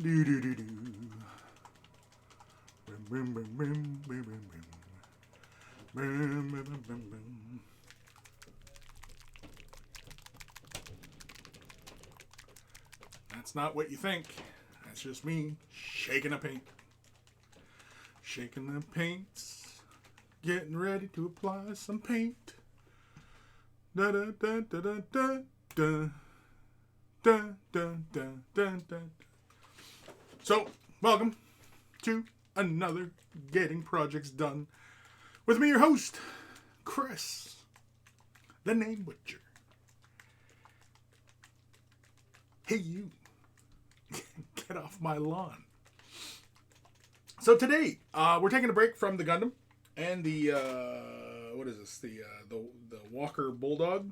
Do do do do. Bim, bim, bim, bim, bim, bim, bim. Bim, bim, bim, bim, bim. That's not what you think. That's just me shaking the paint. Shaking the paints. Getting ready to apply some paint. Da da da da da da da. Da da da da da. So, welcome to another Getting Projects Done with me, your host, Chris, the Name Butcher. Hey, you. Get off my lawn. So today, we're taking a break from the Gundam and the, what is this? The Walker Bulldog.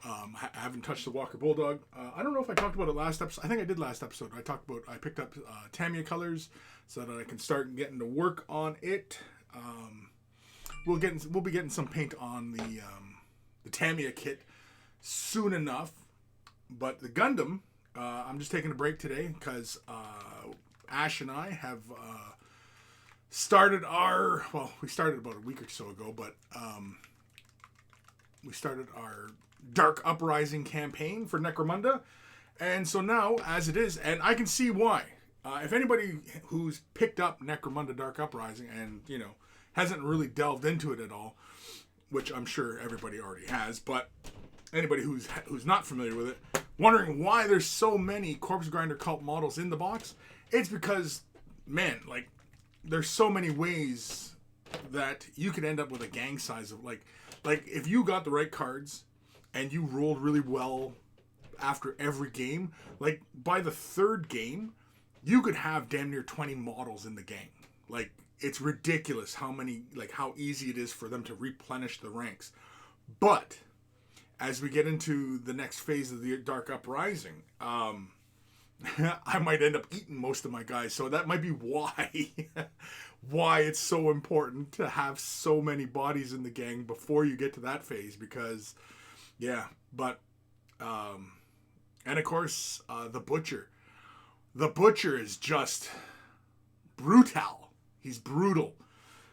I haven't touched the Walker Bulldog. I don't know if I talked about it last episode. I think I did last episode. I picked up Tamiya colors so that I can start getting to work on it. We'll be getting some paint on the Tamiya kit soon enough. But the Gundam, I'm just taking a break today because Ash and I have started we started about a week or so ago, but we started our Dark Uprising campaign for Necromunda. And so now, as it is, and I can see why. If anybody who's picked up Necromunda Dark Uprising and, hasn't really delved into it at all, which I'm sure everybody already has, but anybody who's not familiar with it, wondering why there's so many Corpse Grinder Cult models in the box, it's because, man, there's so many ways that you could end up with a gang size of, like if you got the right cards and you rolled really well after every game, by the third game, you could have damn near 20 models in the gang. It's ridiculous how easy it is for them to replenish the ranks. But as we get into the next phase of the Dark Uprising, I might end up eating most of my guys. So that might be why it's so important to have so many bodies in the gang before you get to that phase. Because, yeah, but, and of course, the Butcher. The Butcher is just brutal. He's brutal.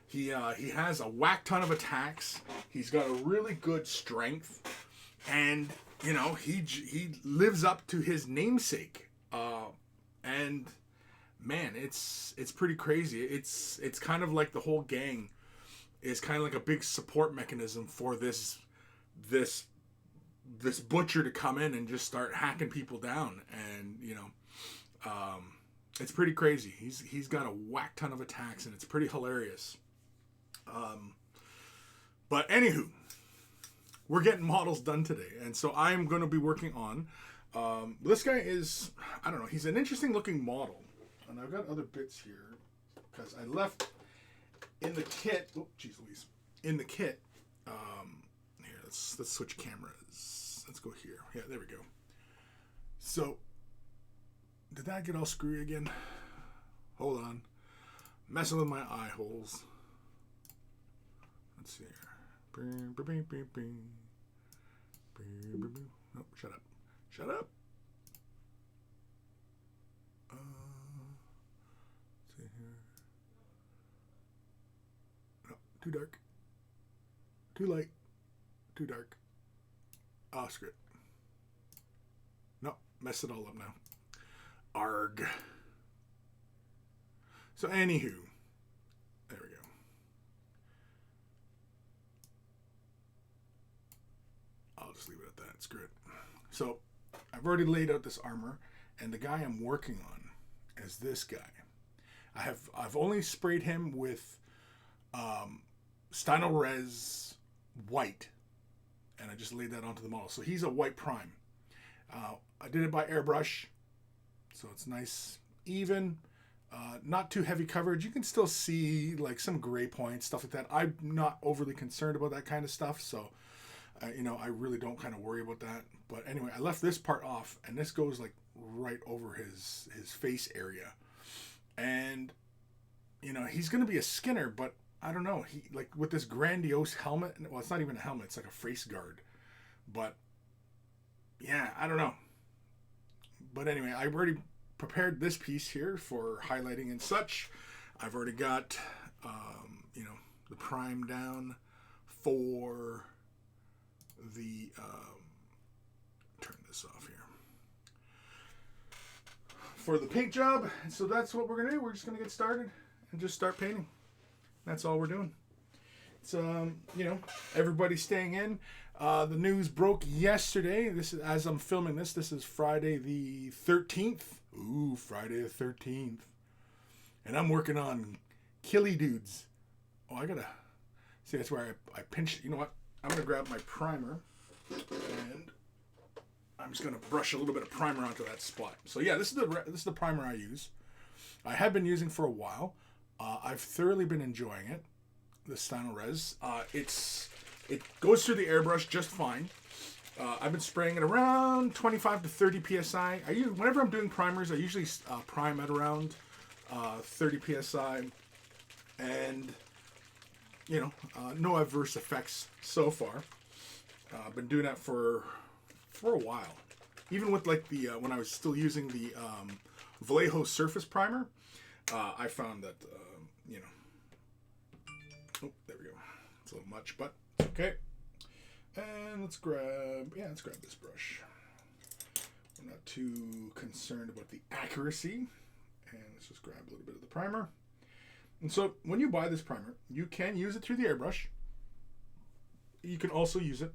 He has a whack ton of attacks. He's got a really good strength. And, he lives up to his namesake. And man, it's pretty crazy. It's kind of like the whole gang is kind of like a big support mechanism for this Butcher to come in and just start hacking people down. And, it's pretty crazy. He's got a whack ton of attacks and it's pretty hilarious. But anywho, we're getting models done today. And so I'm going to be working on, this guy is, I don't know, he's an interesting looking model. And I've got other bits here because I left in the kit. Oh, geez Louise. In the kit. Here, let's switch cameras. Let's go here. Yeah, there we go. So, did that get all screwy again? Hold on. Messing with my eye holes. Let's see here. Oh, shut up. Shut up. See here. No, too dark. Too light. Too dark. Oh, screw it. No, messed it all up now. Arg. So, anywho. There we go. I'll just leave it at that. Screw it. So, I've already laid out this armor, and the guy I'm working on is this guy. I've only sprayed him with Stino Res white, and I just laid that onto the model. So he's a white prime. I did it by airbrush, so it's nice, even, not too heavy coverage. You can still see some gray points, stuff like that. I'm not overly concerned about that kind of stuff, so I really don't kind of worry about that. But anyway, I left this part off, and this goes right over his face area. And, he's going to be a Skinner, but I don't know. He with this grandiose helmet. Well, it's not even a helmet. It's like a face guard. But, yeah, I don't know. But anyway, I already prepared this piece here for highlighting and such. I've already got, the prime down for the, turn this off here, for the paint job. So that's what we're going to do. We're just going to get started and just start painting. That's all we're doing. It's, everybody's staying in. The news broke yesterday. This is, as I'm filming this is Friday the 13th. Ooh, Friday the 13th. And I'm working on Killy Dudes. Oh, I gotta see. That's where I pinched. You know what? I'm gonna grab my primer, and I'm just gonna brush a little bit of primer onto that spot. So yeah, this is the primer I use. I have been using for a while. I've thoroughly been enjoying it. The Stynylrez. It goes through the airbrush just fine. I've been spraying it around 25 to 30 psi. Whenever I'm doing primers, I usually prime at around 30 psi, and no adverse effects so far. I've been doing that for a while. Even with like the when I was still using the Vallejo surface primer, I found that oh, there we go. It's a little much, but okay. And let's grab this brush. I'm not too concerned about the accuracy. And let's just grab a little bit of the primer. And so when you buy this primer, you can use it through the airbrush. You can also use it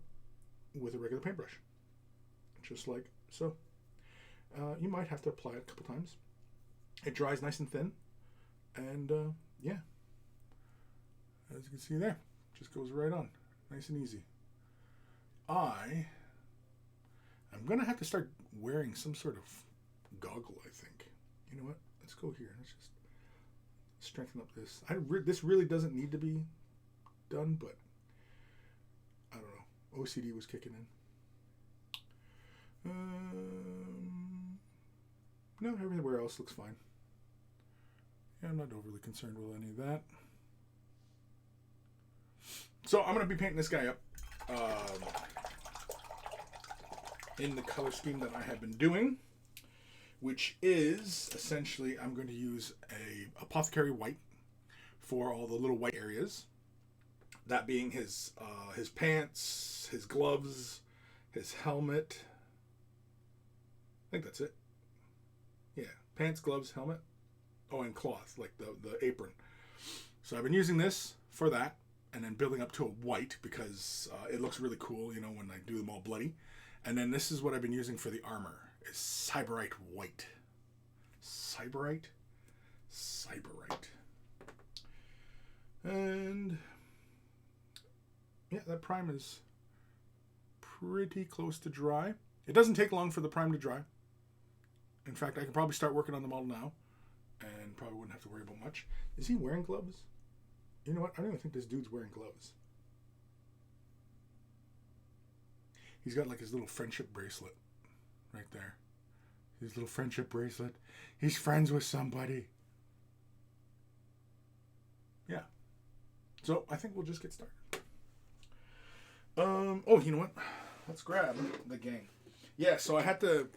with a regular paintbrush, just like so. You might have to apply it a couple times. It dries nice and thin, and yeah, as you can see there, just goes right on, nice and easy. I'm gonna have to start wearing some sort of goggle, I think. You know what? Let's go here. Let's just strengthen up this. This really doesn't need to be done, but I don't know. OCD was kicking in. No, everywhere else looks fine. Yeah, I'm not overly concerned with any of that. So I'm going to be painting this guy up in the color scheme that I have been doing, which is essentially I'm going to use a apothecary white for all the little white areas. That being his pants, his gloves, his helmet. I think that's it. Yeah, pants, gloves, helmet. Oh, and cloth, like the apron. So I've been using this for that, and then building up to a white because it looks really cool, when I do them all bloody. And then this is what I've been using for the armor. Is Cyberite white. Cyberite? Cyberite. And yeah, that prime is pretty close to dry. It doesn't take long for the prime to dry. In fact, I could probably start working on the model now and probably wouldn't have to worry about much. Is he wearing gloves? You know what? I don't even think this dude's wearing gloves. He's got like his little friendship bracelet right there. His little friendship bracelet. He's friends with somebody. Yeah. So I think we'll just get started. Oh, you know what? Let's grab the gang. Yeah, so I have to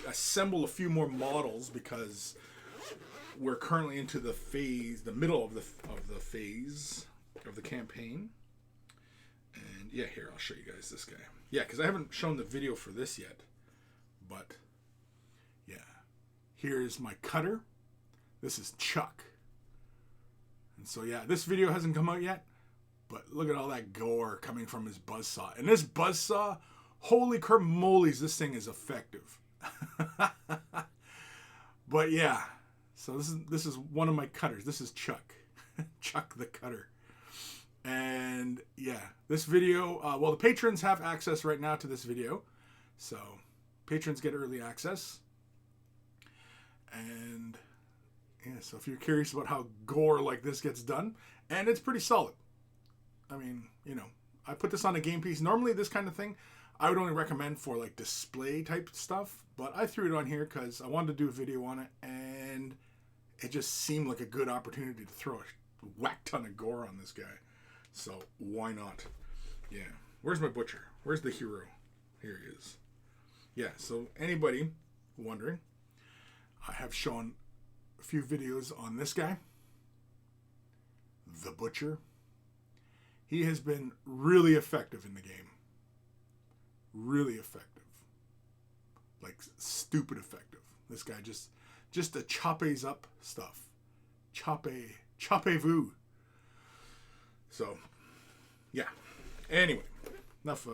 assemble a few more models because we're currently into the middle of the phase of the campaign. And yeah, here, I'll show you guys this guy. Yeah, because I haven't shown the video for this yet. But yeah, here's my cutter. This is Chuck. And so yeah, this video hasn't come out yet, but look at all that gore coming from his buzzsaw. And this buzzsaw, holy carmolies, this thing is effective. But yeah, so this is one of my cutters. This is Chuck. Chuck the cutter. And yeah, this video, well, the patrons have access right now to this video. So patrons get early access. And yeah, so if you're curious about how gore like this gets done, and it's pretty solid. I mean, I put this on a game piece. Normally this kind of thing, I would only recommend for like display type stuff, but I threw it on here because I wanted to do a video on it, and it just seemed like a good opportunity to throw a whack ton of gore on this guy. So why not? Yeah. Where's my butcher? Where's the hero? Here he is. Yeah, so anybody wondering, I have shown a few videos on this guy, the Butcher. He has been really effective in the game. Really effective. Like, stupid effective. This guy just the choppes up stuff. Choppez-vous. So, yeah. Anyway, enough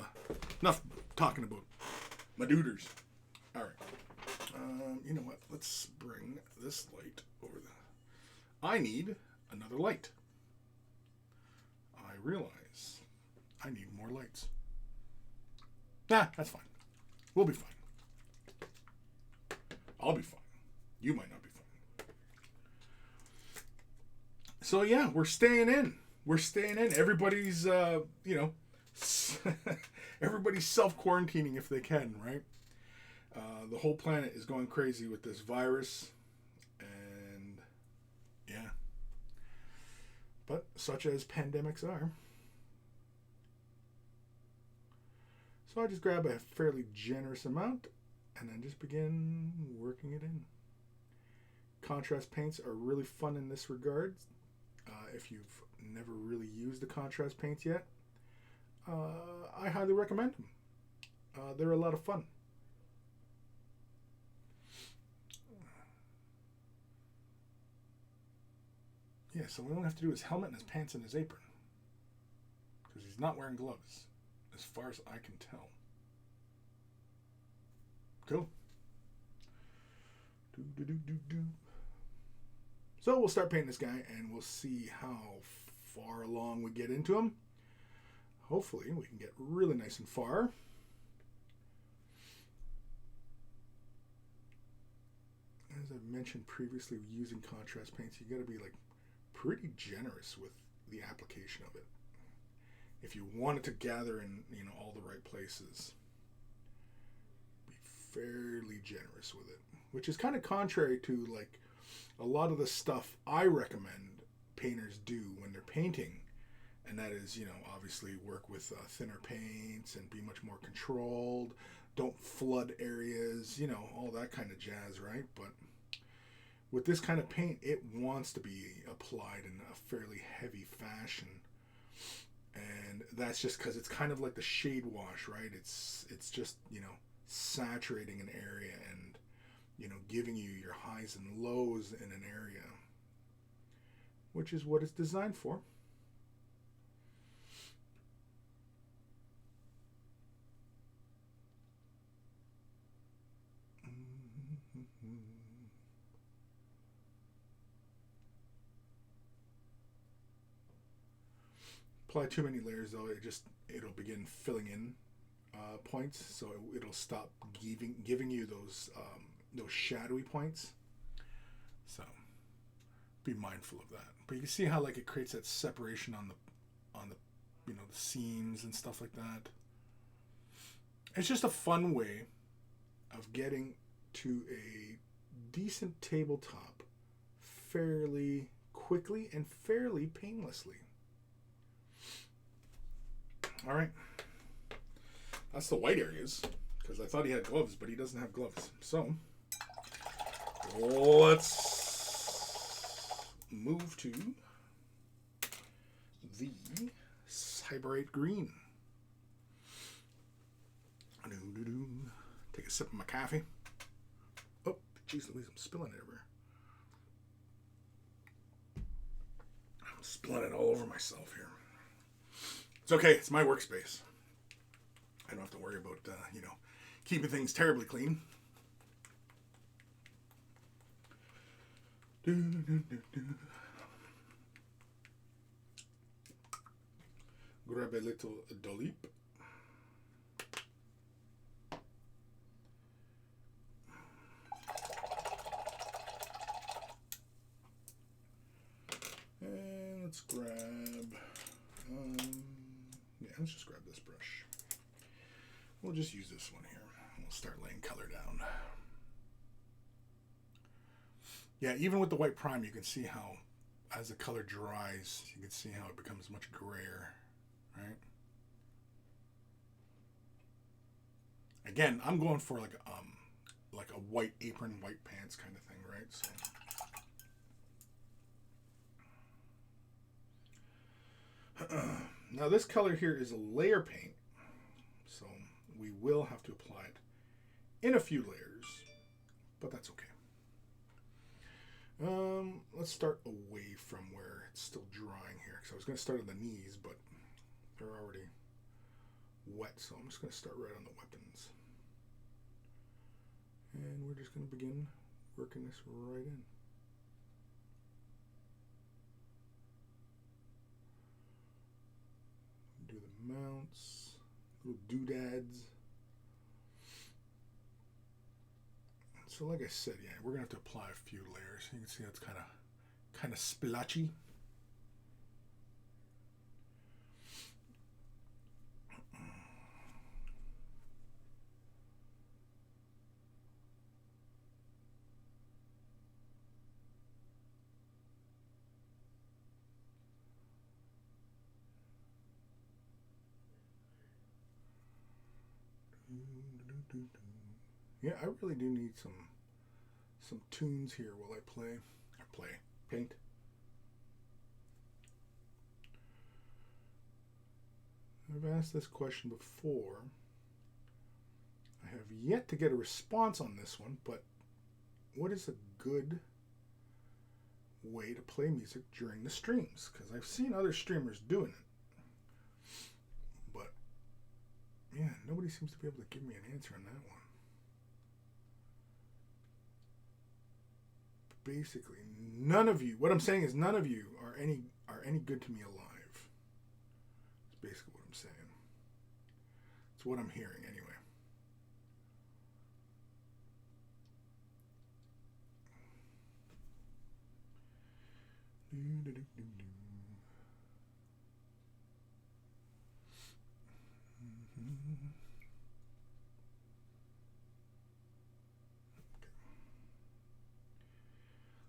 talking about my duders. All right. You know what? Let's bring this light over the... I need another light. I realize I need more lights. Nah, that's fine. We'll be fine. I'll be fine. You might not be fine. So yeah, we're staying in. We're staying in. Everybody's, everybody's self-quarantining if they can, right? The whole planet is going crazy with this virus. And yeah. But such as pandemics are. So I just grab a fairly generous amount and then just begin working it in. Contrast paints are really fun in this regard. If you've never really used the contrast paints yet, I highly recommend them. They're a lot of fun. Yeah, so what we only have to do is helmet and his pants and his apron. Because he's not wearing gloves, as far as I can tell. Cool. So we'll start painting this guy and we'll see how far along we get into him. Hopefully we can get really nice and far. As I've mentioned previously, using contrast paints, you got to be like pretty generous with the application of it. If you want it to gather in, all the right places, be fairly generous with it, which is kind of contrary to like a lot of the stuff I recommend painters do when they're painting, and that is, obviously work with thinner paints and be much more controlled. Don't flood areas, all that kind of jazz, right? But with this kind of paint, it wants to be applied in a fairly heavy fashion. And that's just because it's kind of like the shade wash, right? It's just, saturating an area and, giving you your highs and lows in an area, which is what it's designed for. Apply too many layers though, it'll begin filling in points, so it'll stop giving you those shadowy points. So be mindful of that. But you can see how like it creates that separation on the the seams and stuff like that. It's just a fun way of getting to a decent tabletop fairly quickly and fairly painlessly. All right, that's the white areas, because I thought he had gloves, but he doesn't have gloves. So let's move to the Cyberite Green. Take a sip of my coffee. Oh, jeez Louise, I'm spilling it everywhere. I'm spilling it all over myself here. It's okay. It's my workspace. I don't have to worry about, keeping things terribly clean. Grab a little dolip. And let's grab... let's just grab this brush. We'll just use this one here. We'll start laying color down. Yeah, even with the white prime, you can see how, as the color dries, you can see how it becomes much grayer, right? Again, I'm going for like like a white apron, white pants kind of thing, right? So now this color here is a layer paint, so we will have to apply it in a few layers, but that's okay. Let's start away from where it's still drying here, because I was going to start on the knees, but they're already wet, so I'm just going to start right on the weapons. And we're just going to begin working this right in. Do the mounts, little doodads. So like I said, yeah, we're going to have to apply a few layers. You can see it's kind of splotchy. Yeah, I really do need some tunes here while I paint. I've asked this question before. I have yet to get a response on this one, but what is a good way to play music during the streams? Because I've seen other streamers doing it. But, yeah, nobody seems to be able to give me an answer on that one. Basically, none of you, what I'm saying is none of you are any good to me alive. That's basically what I'm saying. It's what I'm hearing anyway.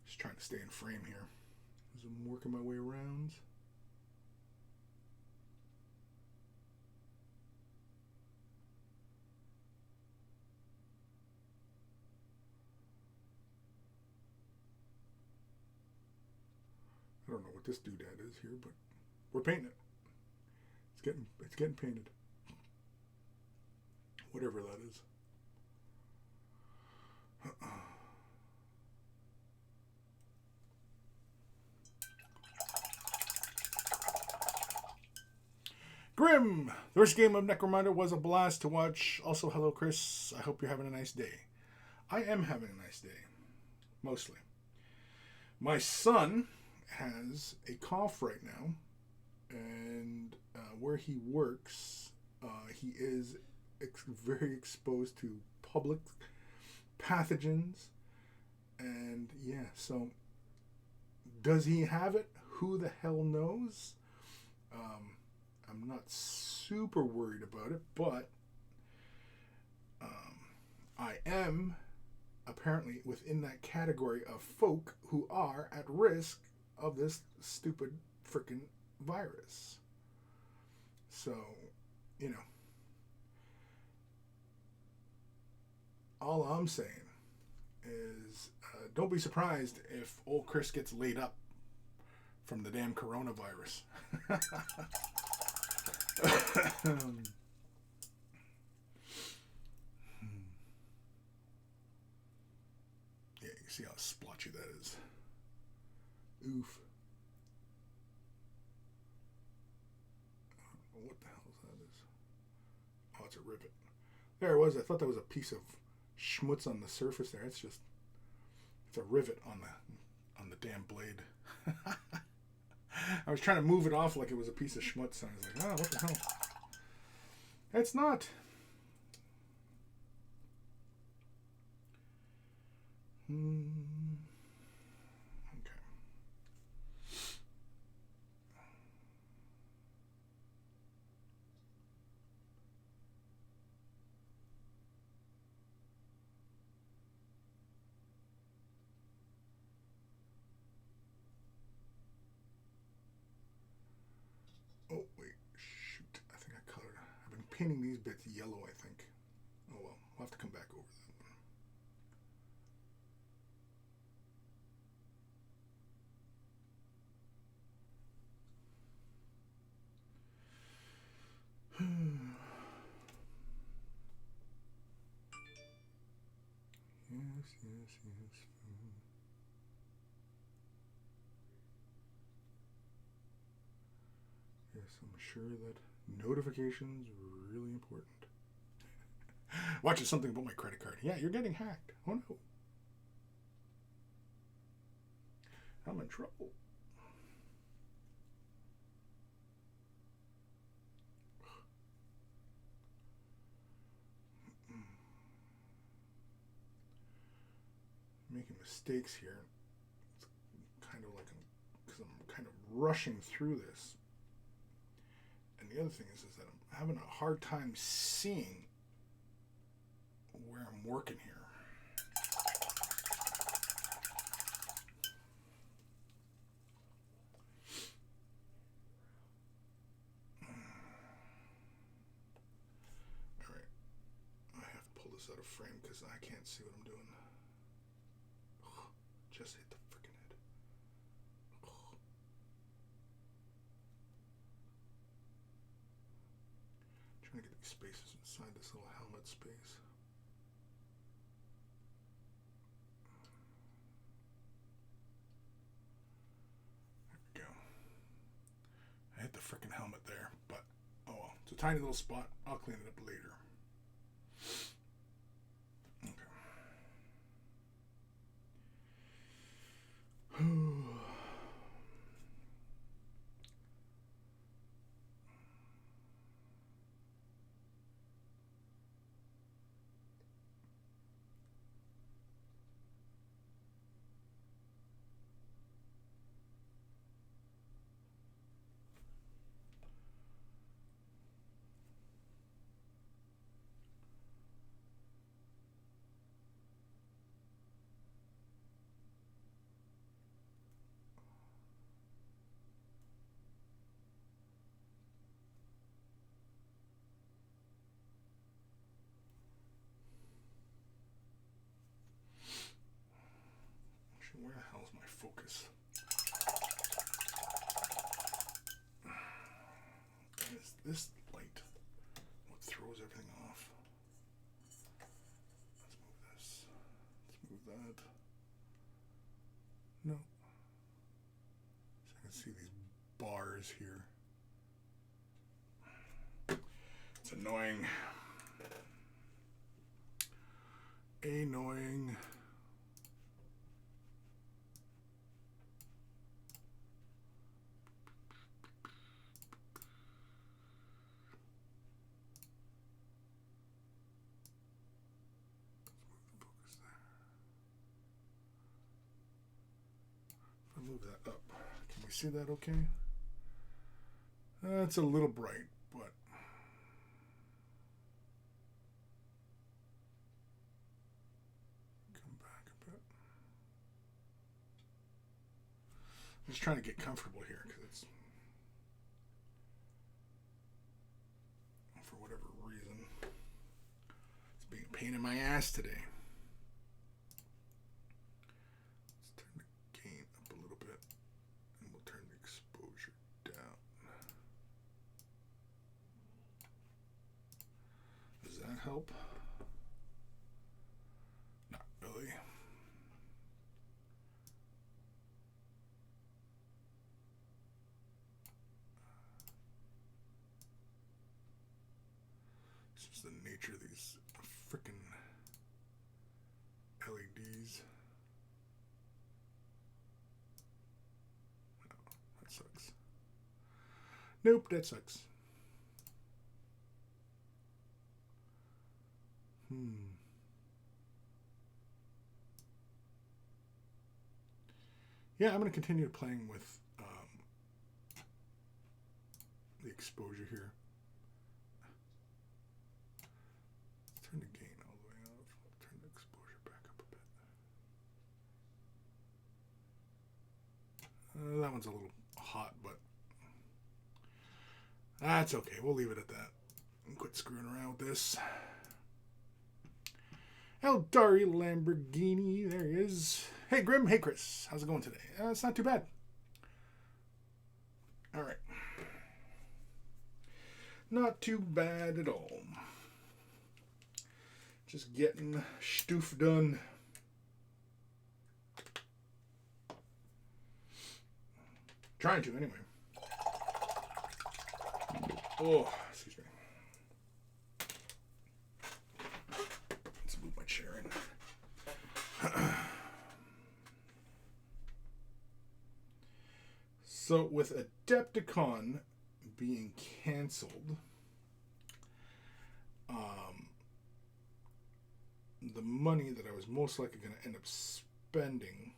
Just trying to stay in frame here as I'm working my way around. I don't know what this doodad is here, but we're painting it. It's getting painted. Whatever that is. Grim! The first game of Necromunda was a blast to watch. Also, hello, Chris. I hope you're having a nice day. I am having a nice day. Mostly. My son has a cough right now, and where he works, he is very exposed to public pathogens, and yeah, so does he have it? Who the hell knows? I'm not super worried about it, but I am apparently within that category of folk who are at risk of this stupid freaking virus. So, you know, all I'm saying is don't be surprised if old Chris gets laid up from the damn coronavirus. Yeah, you see how splotchy that is. Oof. What the hell is that? Oh, it's a rivet. There it was. I thought that was a piece of schmutz on the surface there. It's a rivet on the damn blade. I was trying to move it off like it was a piece of schmutz, and I was like, oh, what the hell? It's not. Okay. Oh, wait. Shoot. I think I colored. I've been painting these bits yellow, I think. Oh, well. We'll have to come back over that one. Yes, I'm sure that notifications are really important. Watching something about my credit card. Yeah, you're getting hacked. Oh no. I'm in trouble. Making mistakes here. It's kind of like because I'm kind of rushing through this. And the other thing is that I'm having a hard time seeing where I'm working here. All right, I have to pull this out of frame because I can't see what I'm doing. Just hit the freaking head. Trying to get these spaces inside this little helmet space. There we go. I hit the freaking helmet there, but oh well. It's a tiny little spot. I'll clean it up later. Where the hell is my focus? Is this light what throws everything off? Let's move this. Let's move that. No. So I can see these bars here. It's annoying. Annoying. Move that up. Can we see that okay? It's a little bright, but come back a bit. I'm just trying to get comfortable here because it's, for whatever reason, it's being a pain in my ass today. Help? Not really. It's just the nature of these frickin' LEDs. No, that sucks. Nope, that sucks. Yeah, I'm going to continue playing with the exposure here. Turn the gain all the way off. Turn the exposure back up a bit. That one's a little hot, but that's okay. We'll leave it at that. And quit screwing around with this. Eldari Lamborghini, there he is. Hey Grim, hey Chris, how's it going today? It's not too bad. All right. Not too bad at all. Just getting stuff done. Trying to, anyway. Oh, excuse me. Let's move my chair in. So, with Adepticon being canceled, the money that I was most likely going to end up spending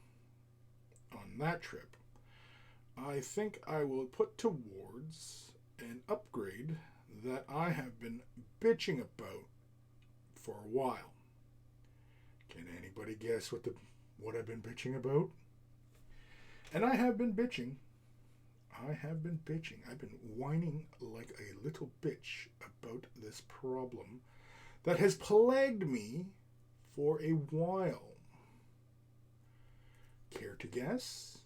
on that trip, I think I will put towards an upgrade that I have been bitching about for a while. Can anybody guess what I've been bitching about? And I have been bitching. I've been whining like a little bitch about this problem that has plagued me for a while. Care to guess?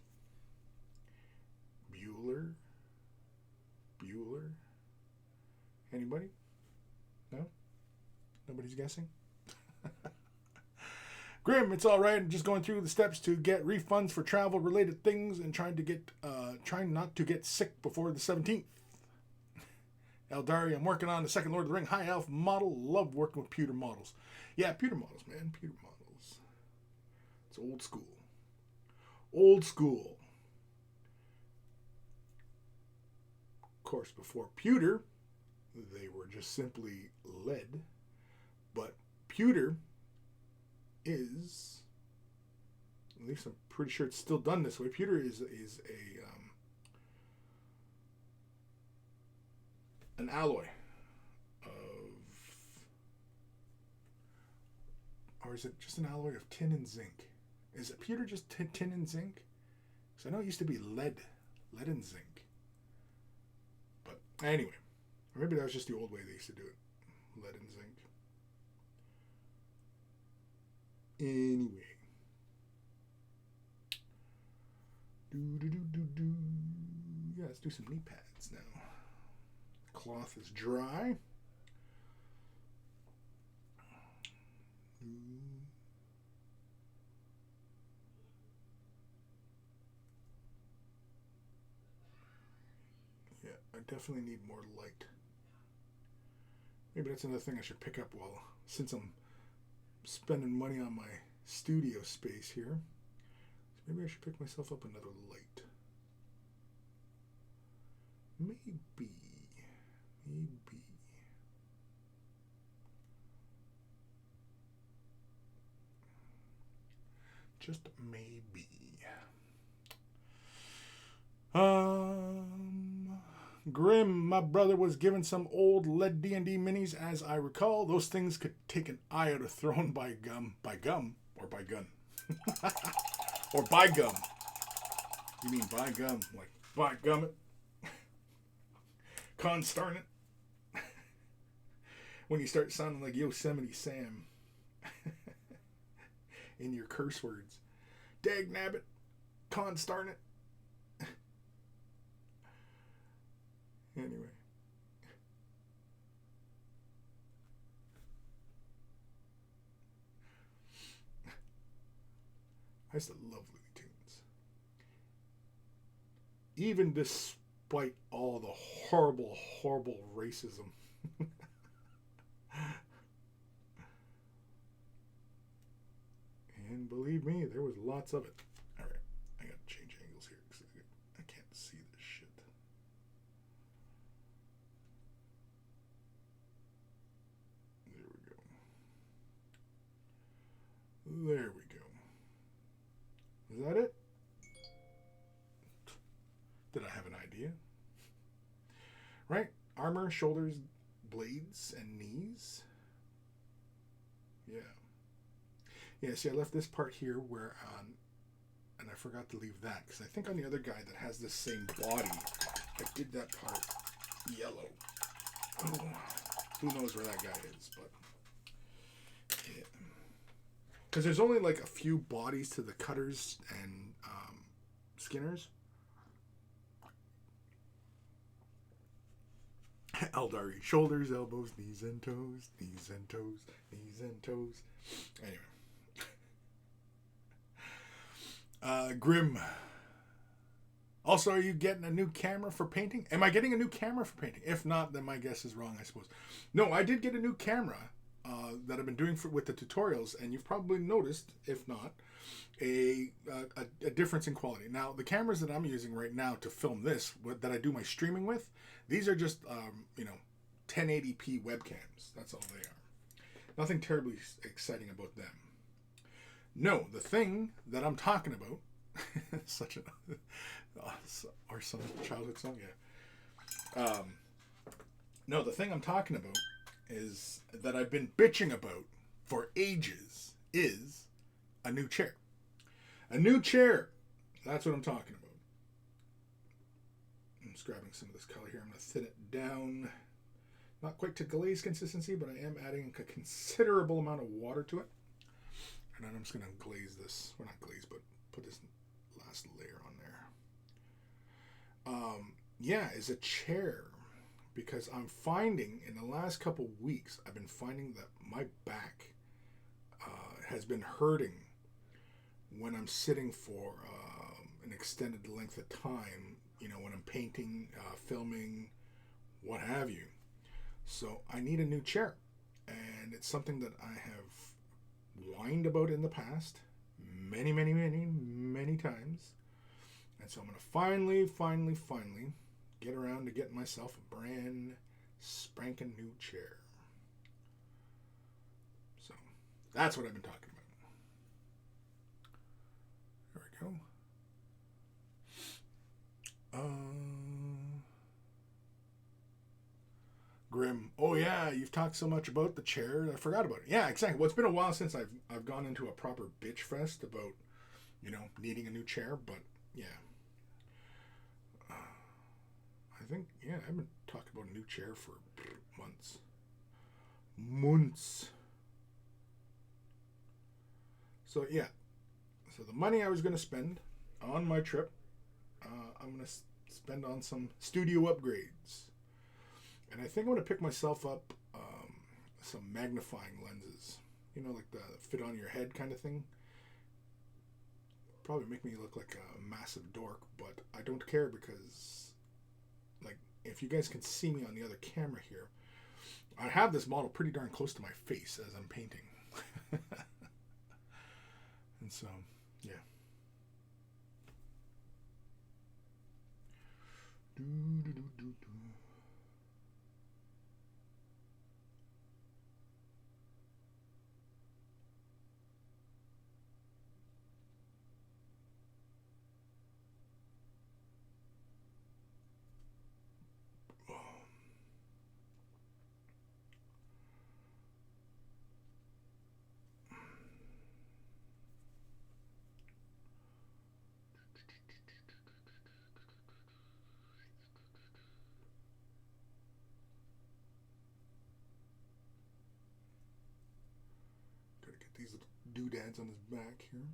Bueller? Anybody? No? Nobody's guessing? Grim, it's all right. I'm just going through the steps to get refunds for travel-related things and trying not to get sick before the 17th. Eldari, I'm working on the second Lord of the Ring High Elf model. Love working with pewter models. Yeah, pewter models, man. Pewter models. It's old school. Old school. Of course, before pewter, they were just simply lead. But pewter is, at least I'm pretty sure it's still done this way. Pewter is an alloy of, or is it just an alloy of tin and zinc? Is it pewter just tin and zinc? Because I know it used to be lead and zinc. But anyway, or maybe that was just the old way they used to do it, lead and zinc. Anyway. Yeah, let's do some knee pads now. Cloth is dry. Yeah, I definitely need more light. Maybe that's another thing I should pick up since I'm spending money on my studio space here. So maybe I should pick myself up another light. Maybe. Just maybe. Grim, my brother was given some old lead D&D minis, as I recall. Those things could take an eye out of thrown by gum, or by gun. Or by gum. You mean by gum, like by gummit. Constarn it. When you start sounding like Yosemite Sam in your curse words. Dag nabbit. Constarn it. Anyway. I used to love Looney Tunes. Even despite all the horrible, horrible racism. And believe me, there was lots of it. Alright, I gotta change angles here because I can't see this shit. There we go. Is that it? Did I have an idea? Right? Armor, shoulders, blades, and knees. Yeah. Yeah, see, I left this part here and I forgot to leave that, because I think on the other guy that has this same body, I did that part yellow. Oh, who knows where that guy is, but yeah. Because there's only like a few bodies to the cutters and skinners. Eldari, shoulders, elbows, knees and toes, knees and toes, knees and toes. Anyway. Grim. Also, are you getting a new camera for painting? Am I getting a new camera for painting? If not, then my guess is wrong, I suppose. No, I did get a new camera that I've been doing with the tutorials, and you've probably noticed, if not, a difference in quality. Now, the cameras that I'm using right now to film this, that I do my streaming with, these are just, 1080p webcams. That's all they are. Nothing terribly exciting about them. No, the thing that I'm talking about, such an or some childhood song, yeah. No, the thing I'm talking about is that I've been bitching about for ages is a new chair. A new chair. That's what I'm talking about. I'm just grabbing some of this color here. I'm going to thin it down. Not quite to glaze consistency, but I am adding a considerable amount of water to it. And then I'm just going to glaze this. Well, not glaze, but put this last layer on there. Is a chair. Because I'm finding in the last couple weeks, I've been finding that my back has been hurting when I'm sitting for an extended length of time, when I'm painting, filming, what have you. So I need a new chair. And it's something that I have whined about in the past many, many, many, many times. And so I'm going to finally get around to getting myself a brand spanking new chair. So that's what I've been talking about. There we go. Grim. Oh yeah, you've talked so much about the chair, I forgot about it. Yeah, exactly. Well, it's been a while since I've gone into a proper bitch fest about, needing a new chair, but yeah. I think, I've been talking about a new chair for months. So yeah. So the money I was going to spend on my trip, I'm going to spend on some studio upgrades. And I think I'm going to pick myself up some magnifying lenses. Like the fit on your head kind of thing. Probably make me look like a massive dork, but I don't care because, if you guys can see me on the other camera here, I have this model pretty darn close to my face as I'm painting. And so, yeah. Gotta get these little doodads on his back here.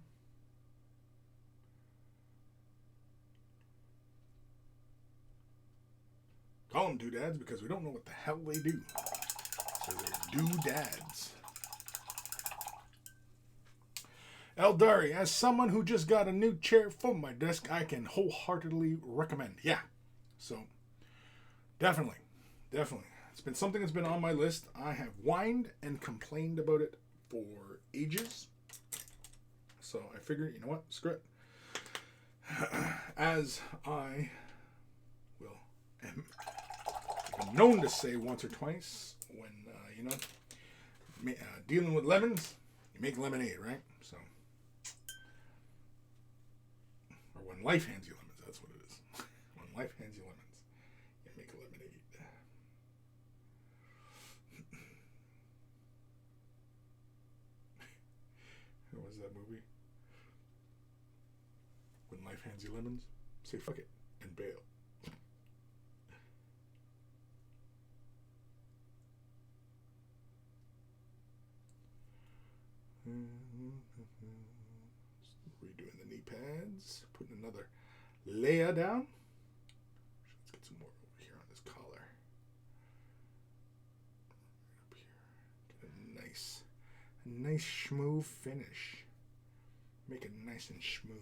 Call them doodads because we don't know what the hell they do. So they're doodads. Eldari, as someone who just got a new chair for my desk, I can wholeheartedly recommend. Yeah. So, definitely. It's been something that's been on my list. I have whined and complained about it for ages. So, I figured, you know what? Screw it. As I will am known to say once or twice when, dealing with lemons, you make lemonade, right? So, or when life hands you lemons, that's what it is. When life hands you lemons, you make a lemonade. What was that movie? When life hands you lemons, say fuck it and bail. Redoing the knee pads, putting another layer down. Let's get some more over here on this collar. Up here, get a nice smooth finish. Make it nice and smooth.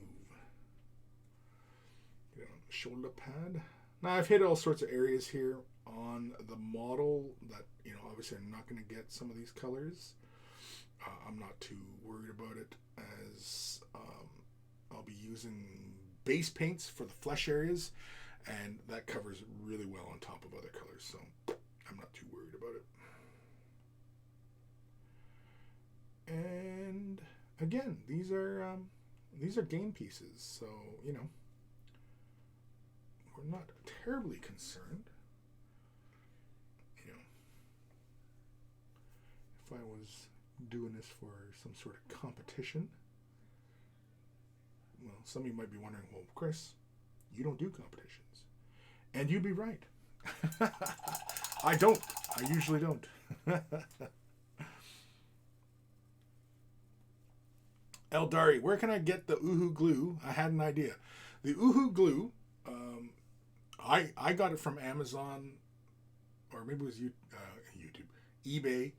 Get it on the shoulder pad. Now I've hit all sorts of areas here on the model that, you know, obviously I'm not going to get some of these colors. I'm not too worried about it, as I'll be using base paints for the flesh areas, and that covers really well on top of other colors, so I'm not too worried about it. And again, these are game pieces, so, you know, we're not terribly concerned. You know, if I was doing this for some sort of competition, well, some of you might be wondering, well, Chris, you don't do competitions. And you'd be right. I don't. I usually don't. Eldari, where can I get the Uhu glue? I had an idea. The Uhu glue, I got it from Amazon, or maybe it was YouTube, eBay.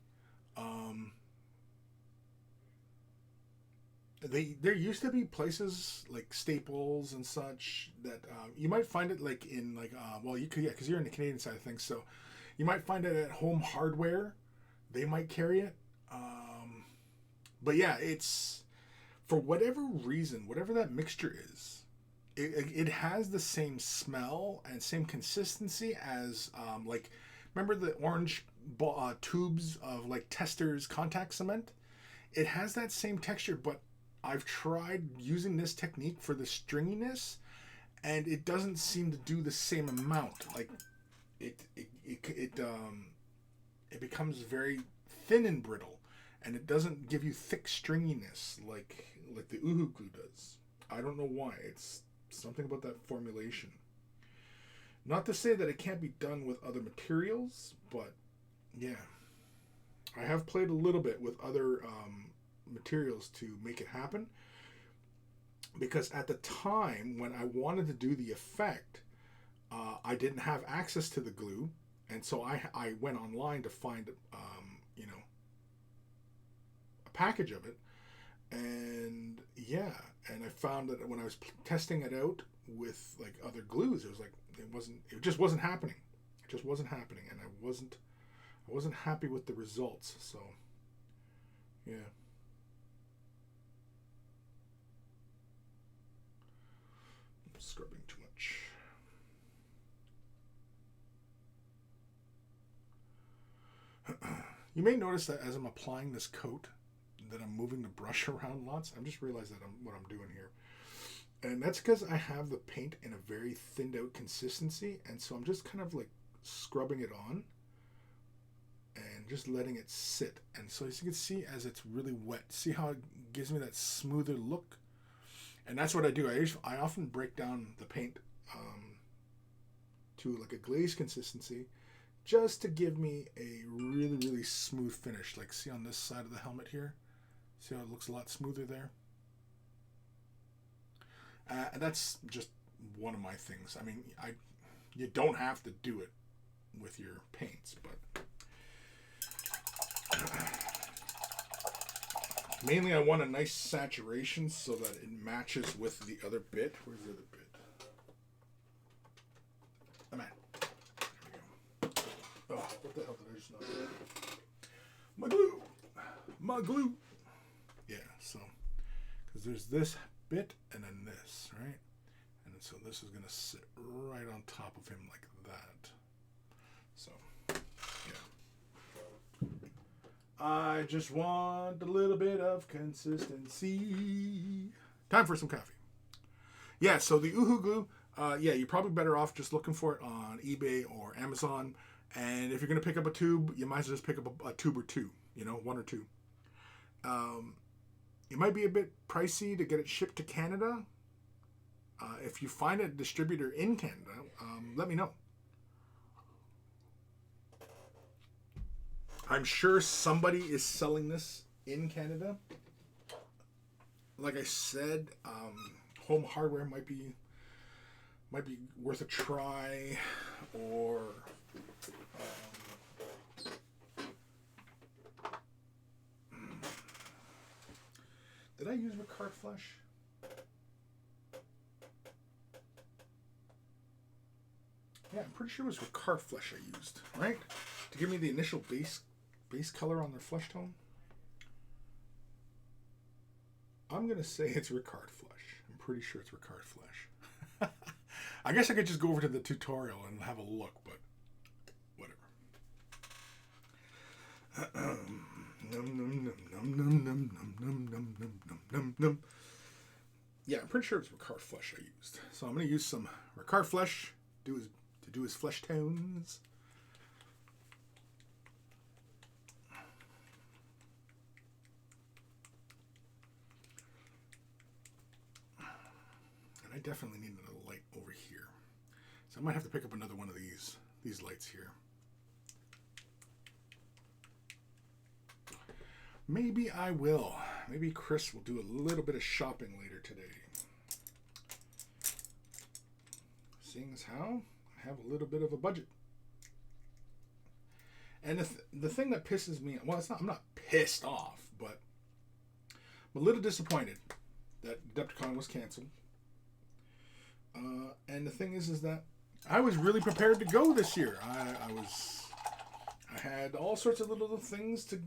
There used to be places like Staples and such that you might find it like in like well, you could, yeah, because you're in the Canadian side of things, so you might find it at Home Hardware. They might carry it, but yeah, it's, for whatever reason, whatever that mixture is, it has the same smell and same consistency as like, remember the orange tubes of like Testors contact cement? It has that same texture, but I've tried using this technique for the stringiness, and it doesn't seem to do the same amount. Like it becomes very thin and brittle, and it doesn't give you thick stringiness like the Uhu glue does. I don't know why. It's something about that formulation. Not to say that it can't be done with other materials, but yeah, I have played a little bit with other materials to make it happen, because at the time when I wanted to do the effect, I didn't have access to the glue, and so I went online to find you know, a package of it, and yeah, and I found that when I was testing it out with like other glues, it was like it just wasn't happening. It just wasn't happening, and I wasn't happy with the results. So yeah. Scrubbing too much. You may notice that as I'm applying this coat, that I'm moving the brush around lots. I'm just realized that what I'm doing here. And that's because I have the paint in a very thinned out consistency, and so I'm just kind of like scrubbing it on and just letting it sit. And so as you can see, as it's really wet, see how it gives me that smoother look? And that's what I do. I often break down the paint to like a glaze consistency, just to give me a really, really smooth finish. Like, see on this side of the helmet here? See how it looks a lot smoother there? And that's just one of my things. I mean, you don't have to do it with your paints, but mainly I want a nice saturation so that it matches with the other bit. Where's the other bit? I'm at. There we go. Oh, what the hell did I just not do? My glue! My glue! Yeah, so, because there's this bit and then this, right? And so this is going to sit right on top of him like that. So, yeah. I just want a little bit of consistency. Time for some coffee. Yeah, so the Uhu glue, yeah, you're probably better off just looking for it on eBay or Amazon. And if you're going to pick up a tube, you might as well just pick up a tube or two, you know, one or two. It might be a bit pricey to get it shipped to Canada. If you find a distributor in Canada, let me know. I'm sure somebody is selling this in Canada. Like I said, Home Hardware might be worth a try, or did I use Ricard Flesh? Yeah, I'm pretty sure it was Ricard Flesh I used, right? To give me the initial base color on their flesh tone. I'm going to say it's Ricard Flesh. I'm pretty sure it's Ricard Flesh. I guess I could just go over to the tutorial and have a look, but whatever. Yeah, I'm pretty sure it's Ricard Flesh I used. So I'm going to use some Ricard Flesh to do his flesh tones. And I definitely need another light over here. So I might have to pick up another one of these lights here. Maybe I will. Maybe Chris will do a little bit of shopping later today. Seeing as how I have a little bit of a budget. And the thing that pisses me, well, I'm not pissed off, but I'm a little disappointed that Adepticon was canceled. And the thing is that I was really prepared to go this year. I had all sorts of little things to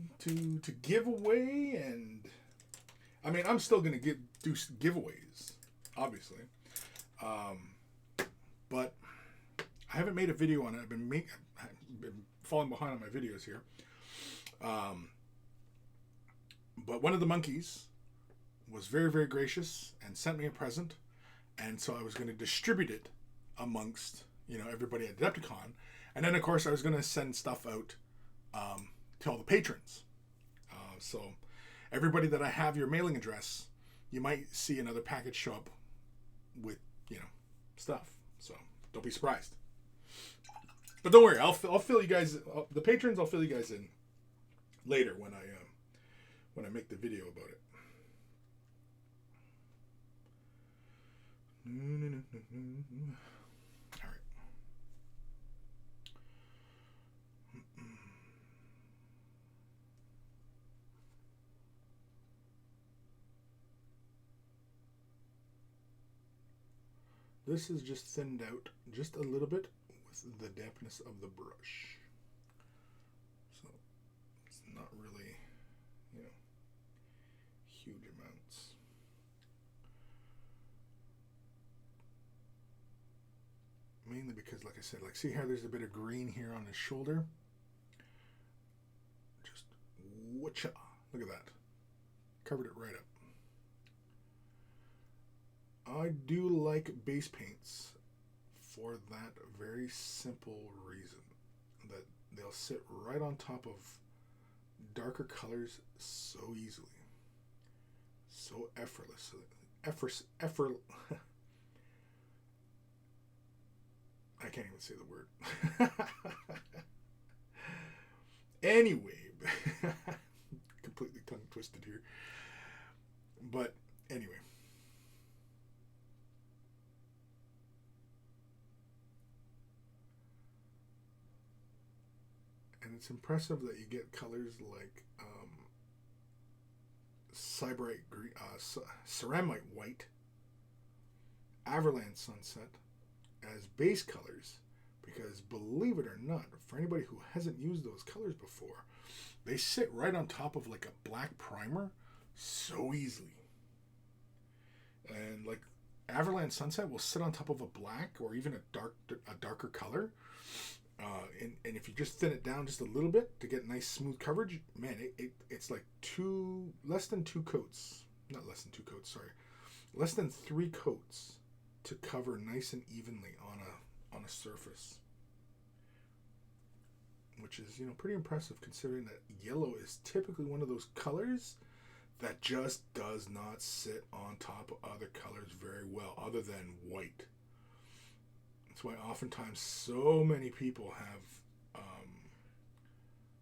give away, and I mean, I'm still gonna do giveaways, obviously. But I haven't made a video on it. I've been falling behind on my videos here. But one of the monkeys was very, very gracious and sent me a present. And so I was going to distribute it amongst, everybody at Adepticon. And then, of course, I was going to send stuff out to all the patrons. So everybody that I have your mailing address, you might see another package show up with, stuff. So don't be surprised. But don't worry, I'll fill you guys, the patrons, I'll fill you guys in later when I make the video about it. All right. This is just thinned out just a little bit with the dampness of the brush. So it's not really, huge amounts. Mainly because, like I said, see how there's a bit of green here on his shoulder? Just whatcha. Look at that. Covered it right up. I do like base paints for that very simple reason. That they'll sit right on top of darker colors so easily. So effortlessly. I can't even say the word. Anyway, completely tongue twisted here. But anyway. And it's impressive that you get colors like Cyberite green, Ceramite white, Avalanche Sunset as base colors, because believe it or not, for anybody who hasn't used those colors before, they sit right on top of like a black primer so easily. And like Avalanche Sunset will sit on top of a black or even a darker color. And if you just thin it down just a little bit to get nice smooth coverage, man, it's like less than 3 coats to cover nice and evenly on a surface, which is pretty impressive considering that yellow is typically one of those colors that just does not sit on top of other colors very well, other than white. That's why oftentimes so many people have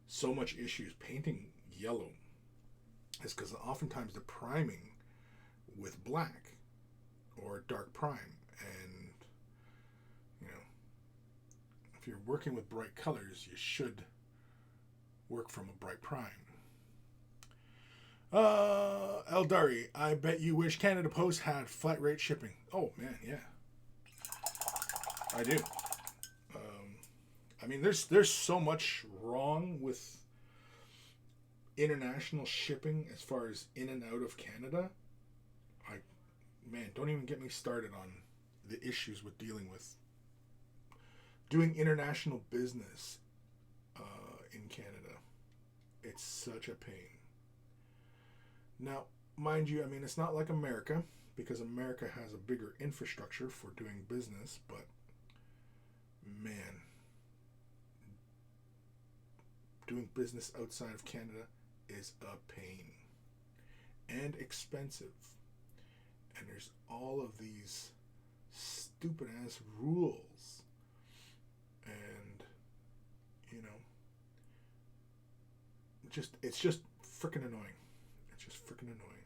so much issues painting yellow. Is because oftentimes the priming with black or dark prime, and if you're working with bright colors, you should work from a bright prime. Eldari, I bet you wish Canada Post had flat rate shipping. Oh man, yeah. I do. I mean, there's so much wrong with international shipping as far as in and out of Canada. I Man, don't even get me started on the issues with dealing with doing international business in Canada. It's such a pain. Now, mind you, I mean, it's not like America, because America has a bigger infrastructure for doing business, but man, doing business outside of Canada is a pain and expensive. And there's all of these stupid ass rules. And, you know, it's just freaking annoying. It's just freaking annoying.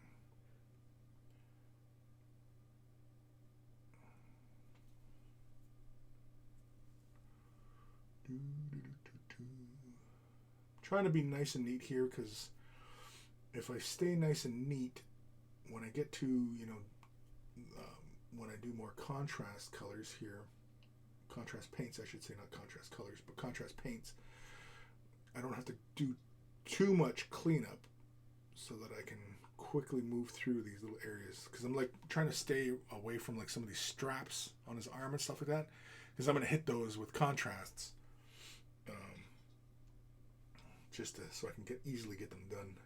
Trying to be nice and neat here, because if I stay nice and neat, when I get to, when I do more contrast colors here, contrast paints, I should say, not contrast colors, but contrast paints, I don't have to do too much cleanup, so that I can quickly move through these little areas, because I'm like trying to stay away from like some of these straps on his arm and stuff like that, because I'm going to hit those with contrasts, so I can easily get them done.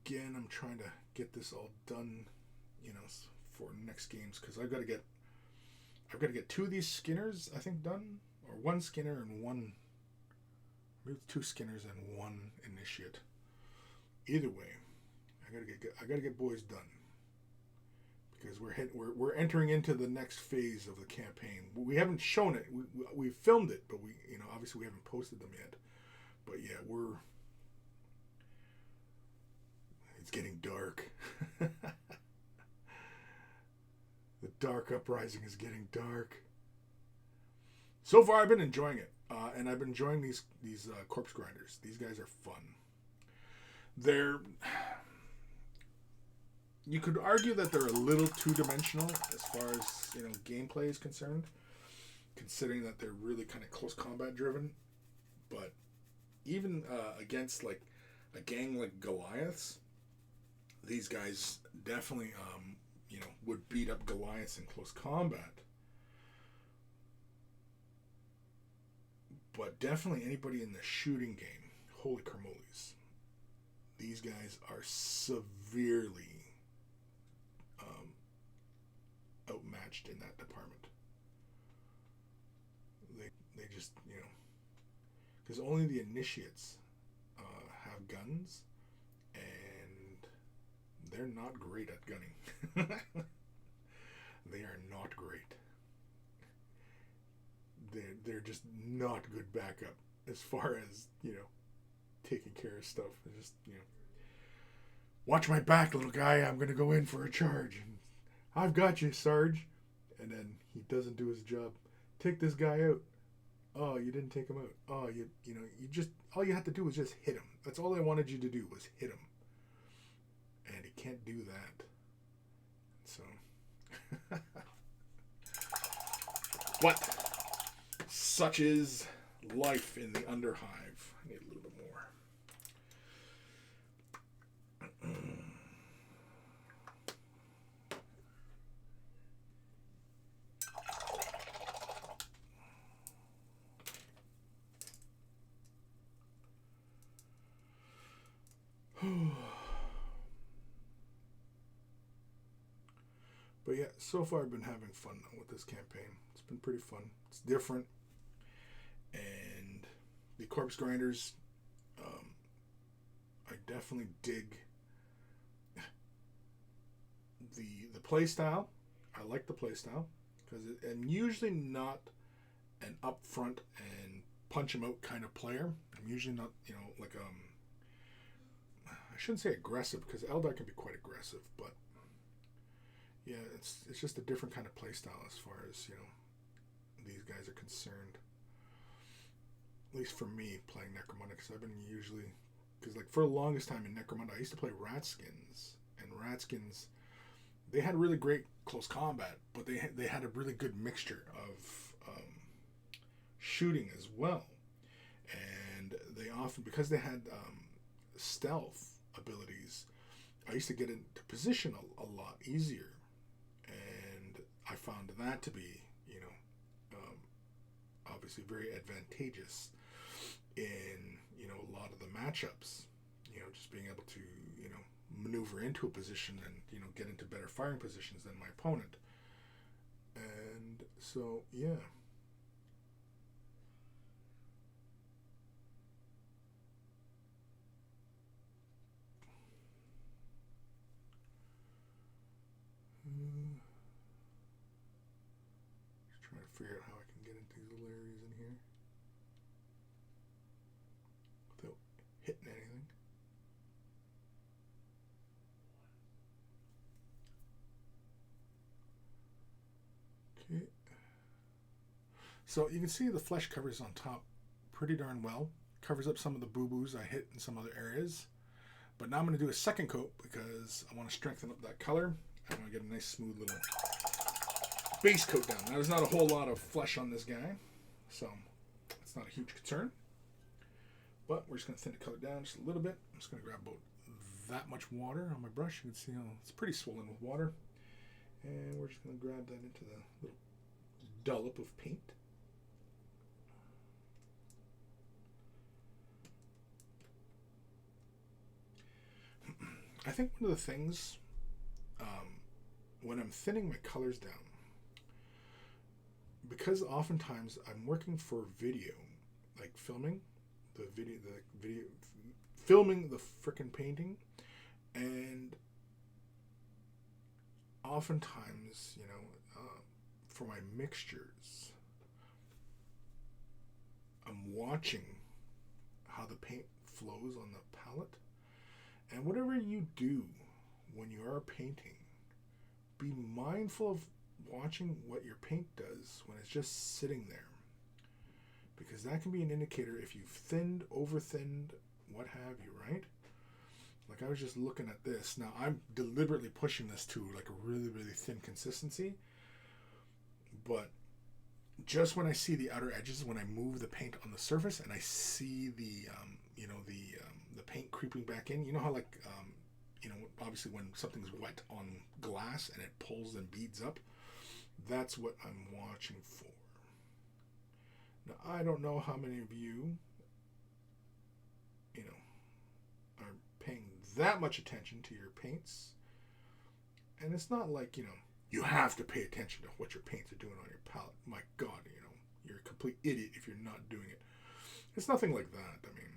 Again, I'm trying to get this all done, for next games, because I've got to get 2 of these skinners, I think, done, or 1 skinner and 1, maybe 2 skinners and 1 initiate. Either way, I gotta get boys done, because we're entering into the next phase of the campaign. We haven't shown it. We filmed it, but we obviously we haven't posted them yet. But yeah, it's getting dark. The Dark Uprising is getting dark. So far, I've been enjoying it, and I've been enjoying these corpse grinders. These guys are fun. You could argue that they're a little two-dimensional as far as gameplay is concerned, considering that they're really kind of close combat driven. But even against like a gang like Goliaths, these guys definitely would beat up Goliaths in close combat. But definitely anybody in the shooting game, holy carmoles, these guys are severely outmatched in that department. They just, because only the initiates have guns, and they're not great at gunning. They are not great. They're just not good backup as far as taking care of stuff. They're just watch my back, little guy. I'm gonna go in for a charge. And I've got you, Sarge. And then he doesn't do his job. Take this guy out. Oh, you didn't take him out. Oh, you just all you had to do was just hit him. That's all I wanted you to do was hit him. And he can't do that. So, but such is life in the Underhive. I need a little bit more. But yeah, so far I've been having fun with this campaign. It's been pretty fun. It's different. And the corpse grinders, I definitely dig the play style. I like the play style, because I'm usually not an upfront and punch 'em out kind of player. I'm usually not, like I shouldn't say aggressive, because Eldar can be quite aggressive, but yeah, it's just a different kind of play style as far as these guys are concerned. At least for me, playing Necromunda, because I've been like for the longest time in Necromunda, I used to play Ratskins, and Ratskins they had really great close combat, but they had a really good mixture of shooting as well, and they often, because they had stealth abilities, I used to get into position a lot easier, and I found that to be, obviously very advantageous in, a lot of the matchups, just being able to, maneuver into a position and, get into better firing positions than my opponent. And so, yeah. Just trying to figure out how I can get into these little areas in here without hitting anything. Okay. So you can see the flesh covers on top pretty darn well. Covers up some of the boo-boos I hit in some other areas. But now I'm going to do a second coat because I want to strengthen up that color. I want to get a nice smooth little base coat down. Now there's not a whole lot of flesh on this guy, so it's not a huge concern. But we're just going to thin the color down just a little bit. I'm just going to grab about that much water on my brush. You can see how it's pretty swollen with water. And we're just going to grab that into the little dollop of paint. I think one of the things when I'm thinning my colors down, because oftentimes I'm working for video, like filming filming the frickin' painting, and oftentimes, for my mixtures, I'm watching how the paint flows on the palette. And whatever you do when you are painting, be mindful of watching what your paint does when it's just sitting there. Because that can be an indicator if you've thinned, over-thinned, what have you, right? Like I was just looking at this. Now I'm deliberately pushing this to like a really, really thin consistency. But just when I see the outer edges, when I move the paint on the surface and I see the paint creeping back in, you know how like obviously when something's wet on glass and it pulls and beads up, that's what I'm watching for. Now I don't know how many of you are paying that much attention to your paints, and it's not like you have to pay attention to what your paints are doing on your palette. My God, you're a complete idiot if you're not doing it. It's nothing like that. I mean,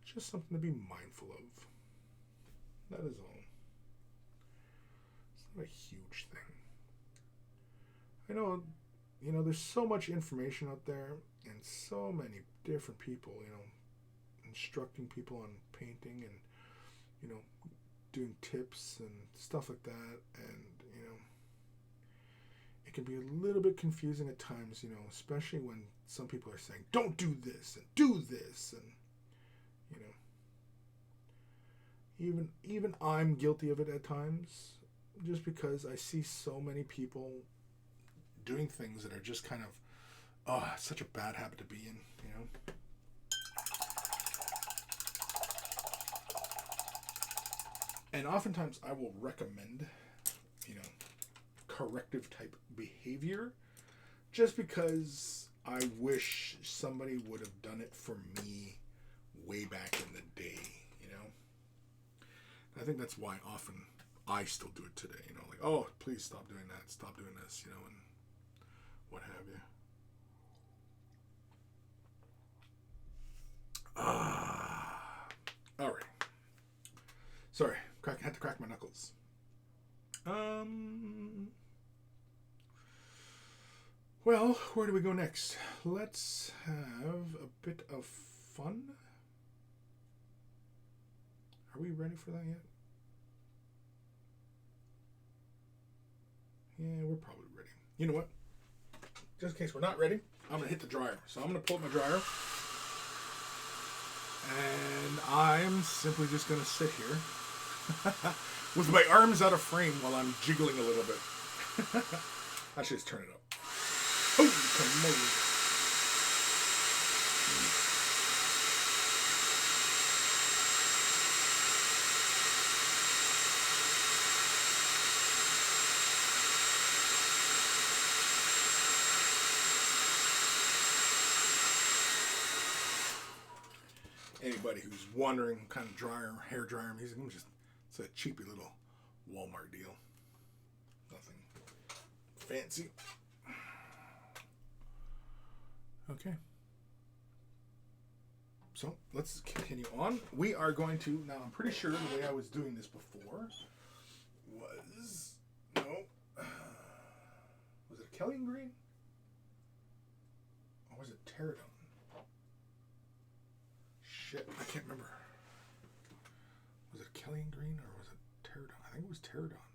it's just something to be mindful of. That is all. It's not a huge thing. I know, there's so much information out there and so many different people, instructing people on painting and, doing tips and stuff like that. And, it can be a little bit confusing at times, especially when some people are saying, don't do this and do this. And, even I'm guilty of it at times, just because I see so many people doing things that are just kind of, such a bad habit to be in, And oftentimes I will recommend, corrective type behavior, just because I wish somebody would have done it for me way back in the day, I think that's why often I still do it today, like, oh, please stop doing that, stop doing this, and what have you. All right. Sorry, had to crack my knuckles. Well, where do we go next? Let's have a bit of fun. Are we ready for that yet? Yeah, we're probably ready. You know what? Just in case we're not ready, I'm going to hit the dryer. So I'm going to pull up my dryer. And I'm simply just going to sit here with my arms out of frame while I'm jiggling a little bit. Actually, let's turn it up. Oh, come on. Anybody who's wondering what kind of hair dryer I'm using, it's a cheapy little Walmart deal. Nothing fancy. Okay. So let's continue on. We are going to, now I'm pretty sure the way I was doing this before was, no, was it a Kellyan green? Or was it Pterodon? Shit, I can't remember. Was it Kellyan green or was it Pterodon? I think it was Pterodon.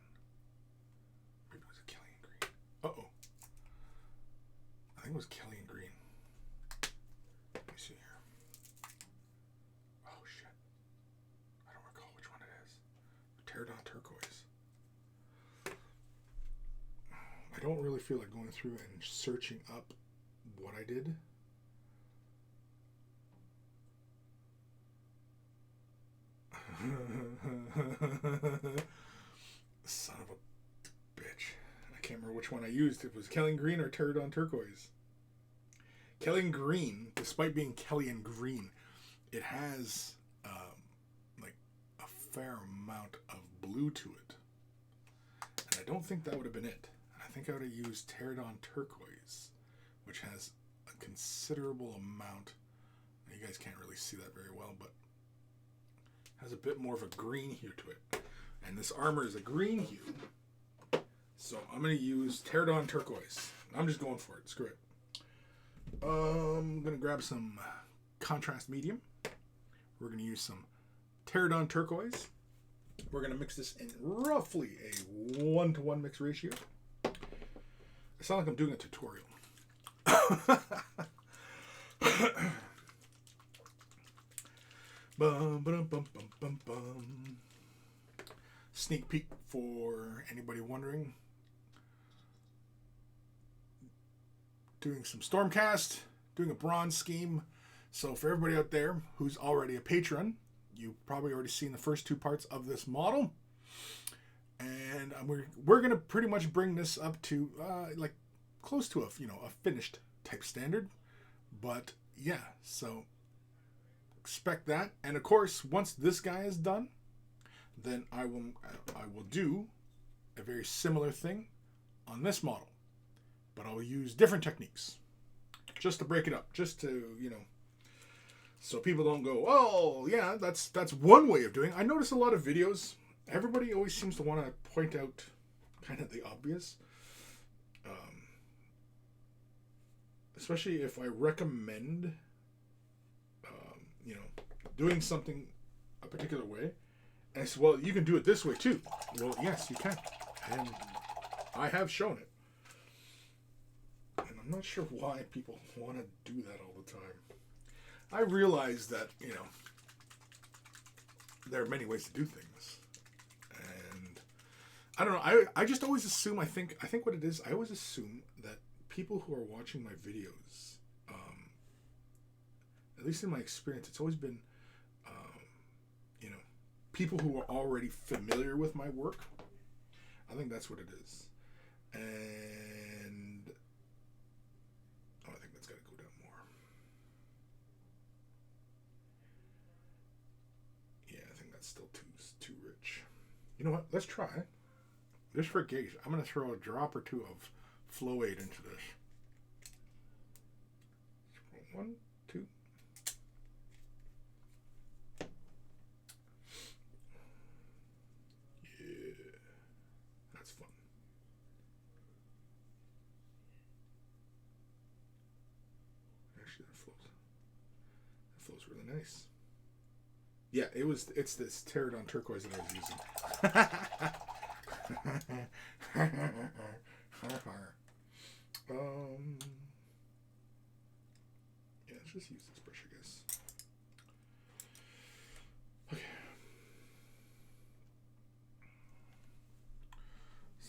Maybe it was a Kellyan green. Uh-oh. I think it was Kellyan green. Let me see here. Oh, shit. I don't recall which one it is. Pterodon turquoise. I don't really feel like going through and searching up what I did. Son of a bitch. I can't remember which one I used. If it was Kellyan green or Pterodon turquoise. Kellyan green, despite being Kellyan green, it has like a fair amount of blue to it. And I don't think that would have been it. I think I would have used Pterodon turquoise, which has a considerable amount. You guys can't really see that very well, but has a bit more of a green hue to it. And this armor is a green hue. So I'm going to use Pterodon turquoise. I'm just going for it. Screw it. I'm going to grab some contrast medium. We're going to use some Pterodon turquoise. We're going to mix this in roughly a 1-to-1 mix ratio. I sound like I'm doing a tutorial. Bum, bum, bum, bum, bum, bum. Sneak peek for anybody wondering. Doing some Stormcast, doing a bronze scheme. So for everybody out there who's already a patron, you've probably already seen the first 2 parts of this model. And we're going to pretty much bring this up to like close to a finished type standard. But yeah, so expect that. And of course, once this guy is done, then I will do a very similar thing on this model, but I'll use different techniques just to break it up, just to so people don't go, oh yeah, that's one way of doing it. I notice a lot of videos, everybody always seems to want to point out kind of the obvious, especially if I recommend doing something a particular way. And I said, well, you can do it this way too. Well, yes, you can. And I have shown it. And I'm not sure why people want to do that all the time. I realize that, there are many ways to do things. And I don't know. I just always assume, I think what it is, I always assume that people who are watching my videos, at least in my experience, it's always been people who are already familiar with my work. I think that's what it is. And I think that's got to go down more. Yeah, I think that's still too rich. You know what? Let's try. Just for gauge, I'm going to throw a drop or 2 of Flow Aid into this. 1, 2. Really nice. Yeah, it's this Pterodon turquoise that I was using. Yeah, let's just use this brush, I guess. Okay.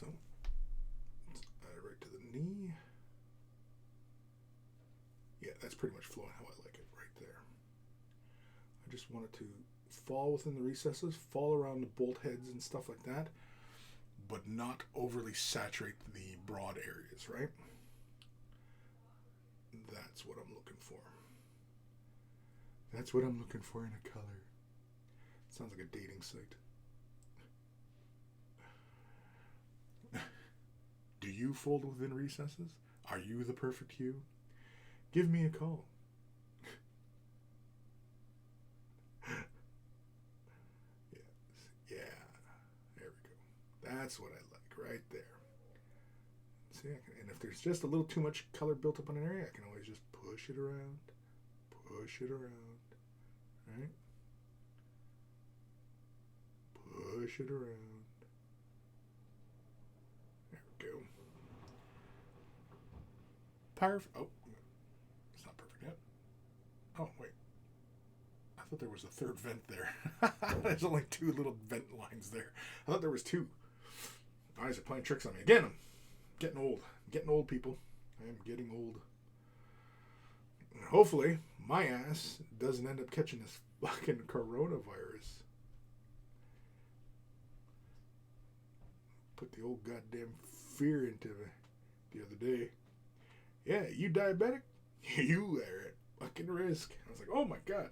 So, let's add it right to the knee. Yeah, that's pretty much flowing how I like it right there. I just want it to fall within the recesses, fall around the bolt heads and stuff like that, but not overly saturate the broad areas, right? That's what I'm looking for. That's what I'm looking for in a color. Sounds like a dating site. Do you fold within recesses? Are you the perfect hue? Give me a call. Yes. Yeah. There we go. That's what I like right there. See, and if there's just a little too much color built up on an area, I can always just push it around. Push it around. Right? Push it around. There we go. Perfect. Oh, it's not perfect yet. Oh, wait. I thought there was a third vent there. There's only two little vent lines there. I thought there was two. Eyes are playing tricks on me. Again, I'm getting old. I'm getting old, people. I am getting old. And hopefully, my ass doesn't end up catching this fucking coronavirus. Put the old goddamn fear into me the other day. Yeah, you diabetic? You are at fucking risk. I was like, oh my god,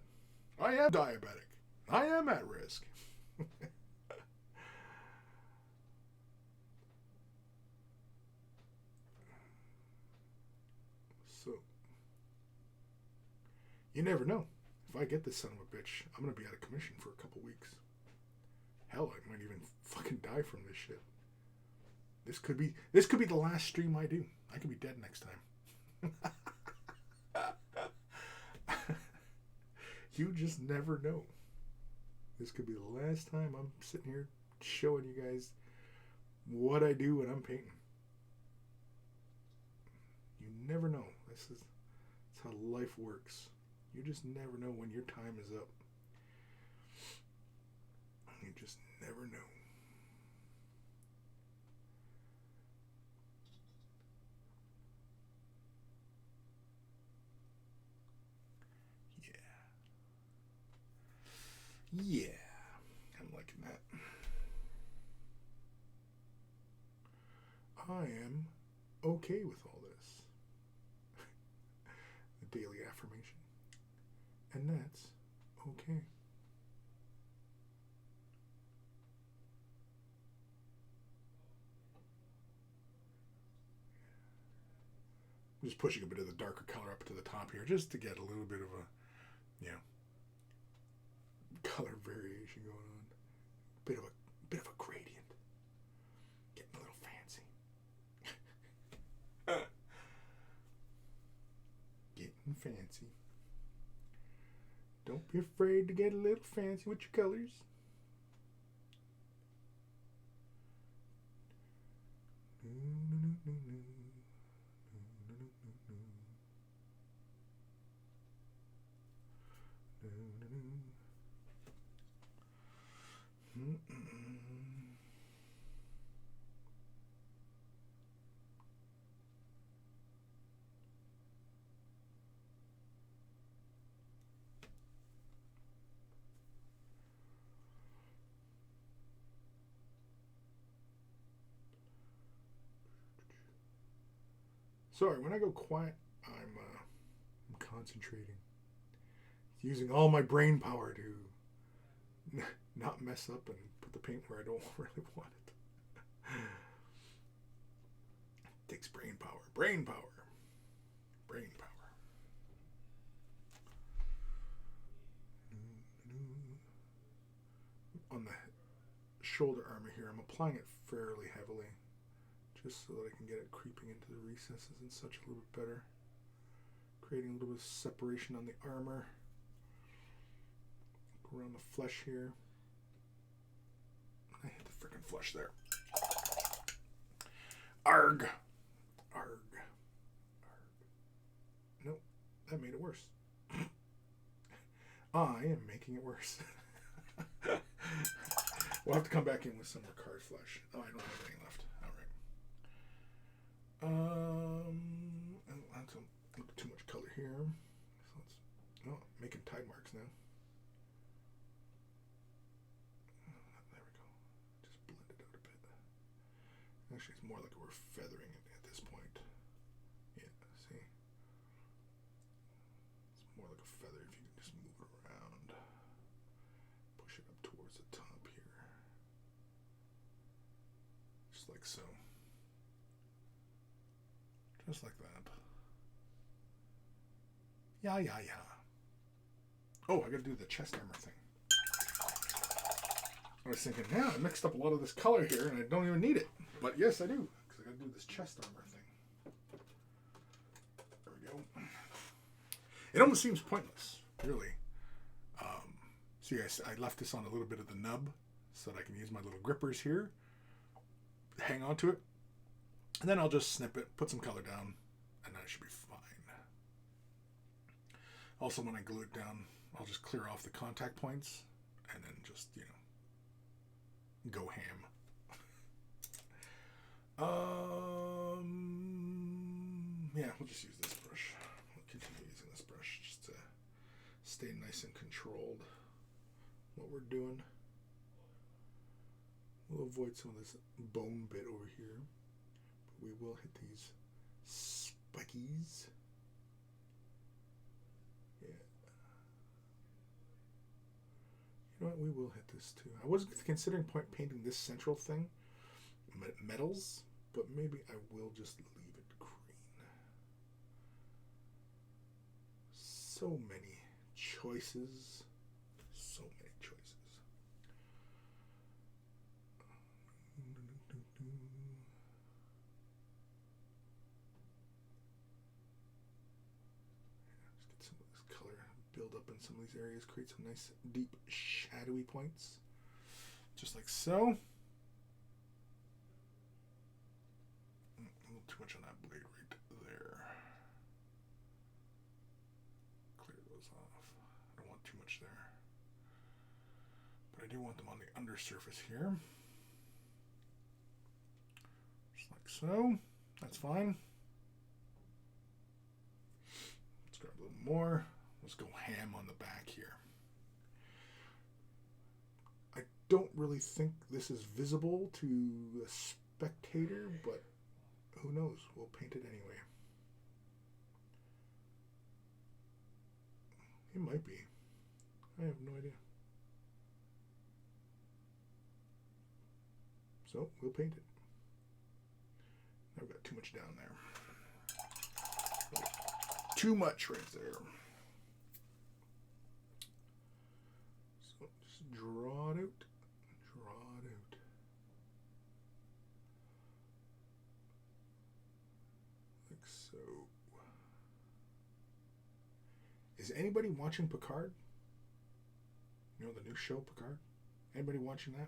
I am diabetic. I am at risk. So, you never know. If I get this son of a bitch, I'm going to be out of commission for a couple weeks. Hell, I might even fucking die from this shit. This could be the last stream I do. I could be dead next time. You just never know. This could be the last time I'm sitting here showing you guys what I do when I'm painting. You never know. That's how life works. You just never know when your time is up. You just never know. Yeah, I'm liking that. I am okay with all this. The daily affirmation. And that's okay. I'm just pushing a bit of the darker color up to the top here just to get a little bit of a, color variation going on. Bit of a gradient. Getting a little fancy. Getting fancy. Don't be afraid to get a little fancy with your colors. Sorry, when I go quiet, I'm concentrating. Using all my brain power to not mess up and put the paint where I don't really want it. It takes brain power. Brain power. Brain power. On the shoulder armor here, I'm applying it fairly heavily, just so that I can get it creeping into the recesses and such a little bit better. Creating a little bit of separation on the armor. Go around the flesh here. I hit the freaking flesh there. Arg. Arg. Arg. Nope, that made it worse. I am making it worse. We'll have to come back in with some more card flesh. Oh, I don't have any left. All right. That's too much color here. So making tide marks now. There we go. Just blend it out a bit. Actually, it's more like we're feathering it at this point. Yeah, see? It's more like a feather if you can just move it around. Push it up towards the top here. Just like so. Just like that. Yeah. Oh, I gotta do the chest armor thing. I was thinking, I mixed up a lot of this color here and I don't even need it. But yes, I do. Because I gotta do this chest armor thing. There we go. It almost seems pointless, really. See, I left this on a little bit of the nub so that I can use my little grippers here. Hang on to it. And then I'll just snip it, put some color down, and that should be fine. Also, when I glue it down, I'll just clear off the contact points, and then just, go ham. Yeah, we'll just use this brush. We'll continue using this brush just to stay nice and controlled what we're doing. We'll avoid some of this bone bit over here. We will hit these spikies. Yeah. You know what? We will hit this too. I was considering painting this central thing metals, but maybe I will just leave it green. So many choices. So many choices. Build up in some of these areas, create some nice deep shadowy points, just like so. A little too much on that blade right there. Clear those off. I don't want too much there, but I do want them on the undersurface here, just like so. That's fine. Let's grab a little more. Let's go ham on the back here. I don't really think this is visible to the spectator, but who knows? We'll paint it anyway. It might be. I have no idea. So we'll paint it. I've got too much down there. Too much right there. Draw it out. Draw it out. Like so. Is anybody watching Picard? You know, the new show, Picard? Anybody watching that?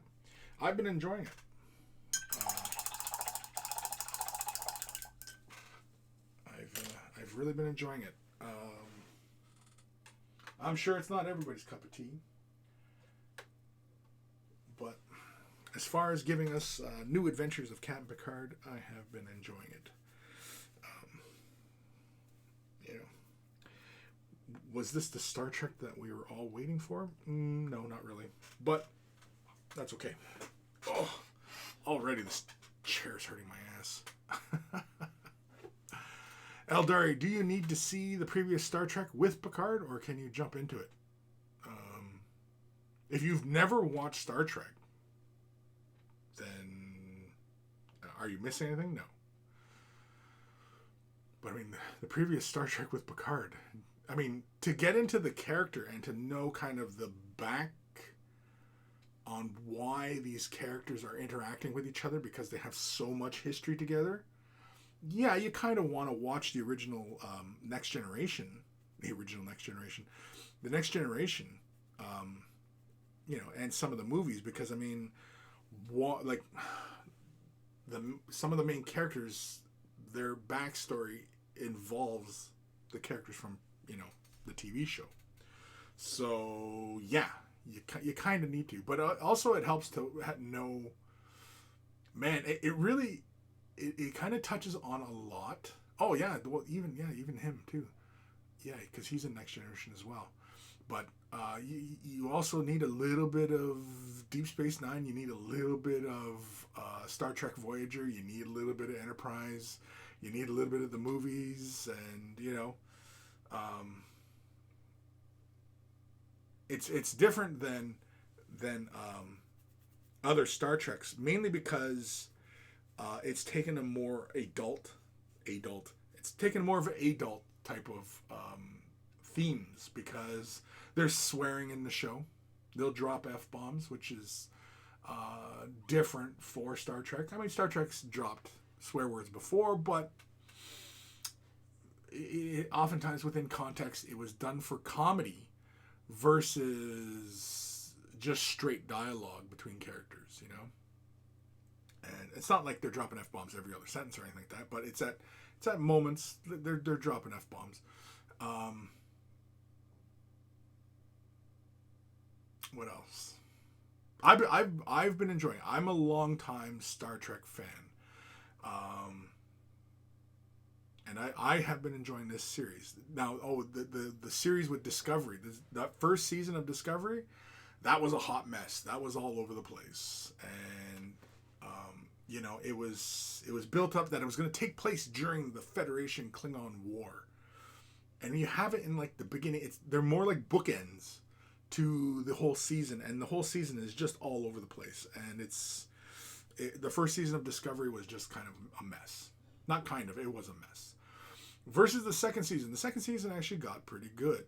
I've been enjoying it. I've really been enjoying it. I'm sure it's not everybody's cup of tea. But as far as giving us new adventures of Captain Picard, I have been enjoying it. Was this the Star Trek that we were all waiting for? No, not really. But that's okay. Oh, already this chair's hurting my ass. Eldari, do you need to see the previous Star Trek with Picard, or can you jump into it? If you've never watched Star Trek, then are you missing anything? No. But I mean, the previous Star Trek with Picard, I mean, to get into the character and to know kind of the back on why these characters are interacting with each other because they have so much history together, yeah, you kind of want to watch the original Next Generation, and some of the movies, because I mean, some of the main characters, their backstory involves the characters from the TV show. So yeah, you kind of need to, but also it helps to know. Man, it really it kind of touches on a lot. Oh yeah, well even him too. Yeah, because he's in Next Generation as well. But you also need a little bit of Deep Space Nine. You need a little bit of Star Trek Voyager. You need a little bit of Enterprise. You need a little bit of the movies, and it's different than other Star Treks, mainly because it's taken a more adult. It's taken more of an adult type of themes because there's swearing in the show. They'll drop F-bombs, which is different for Star Trek. I mean, Star Trek's dropped swear words before, but oftentimes within context, it was done for comedy versus just straight dialogue between characters, And it's not like they're dropping F-bombs every other sentence or anything like that, but it's at moments they're dropping F-bombs. What else? I've been enjoying it. I'm a long-time Star Trek fan. And I have been enjoying this series. Now, the series with Discovery, that first season of Discovery, that was a hot mess. That was all over the place. And, it was built up that it was going to take place during the Federation Klingon War. And you have it in, like, the beginning. They're more like bookends to the whole season. And the whole season is just all over the place. And the first season of Discovery was just kind of a mess. Not kind of, it was a mess. Versus the second season. The second season actually got pretty good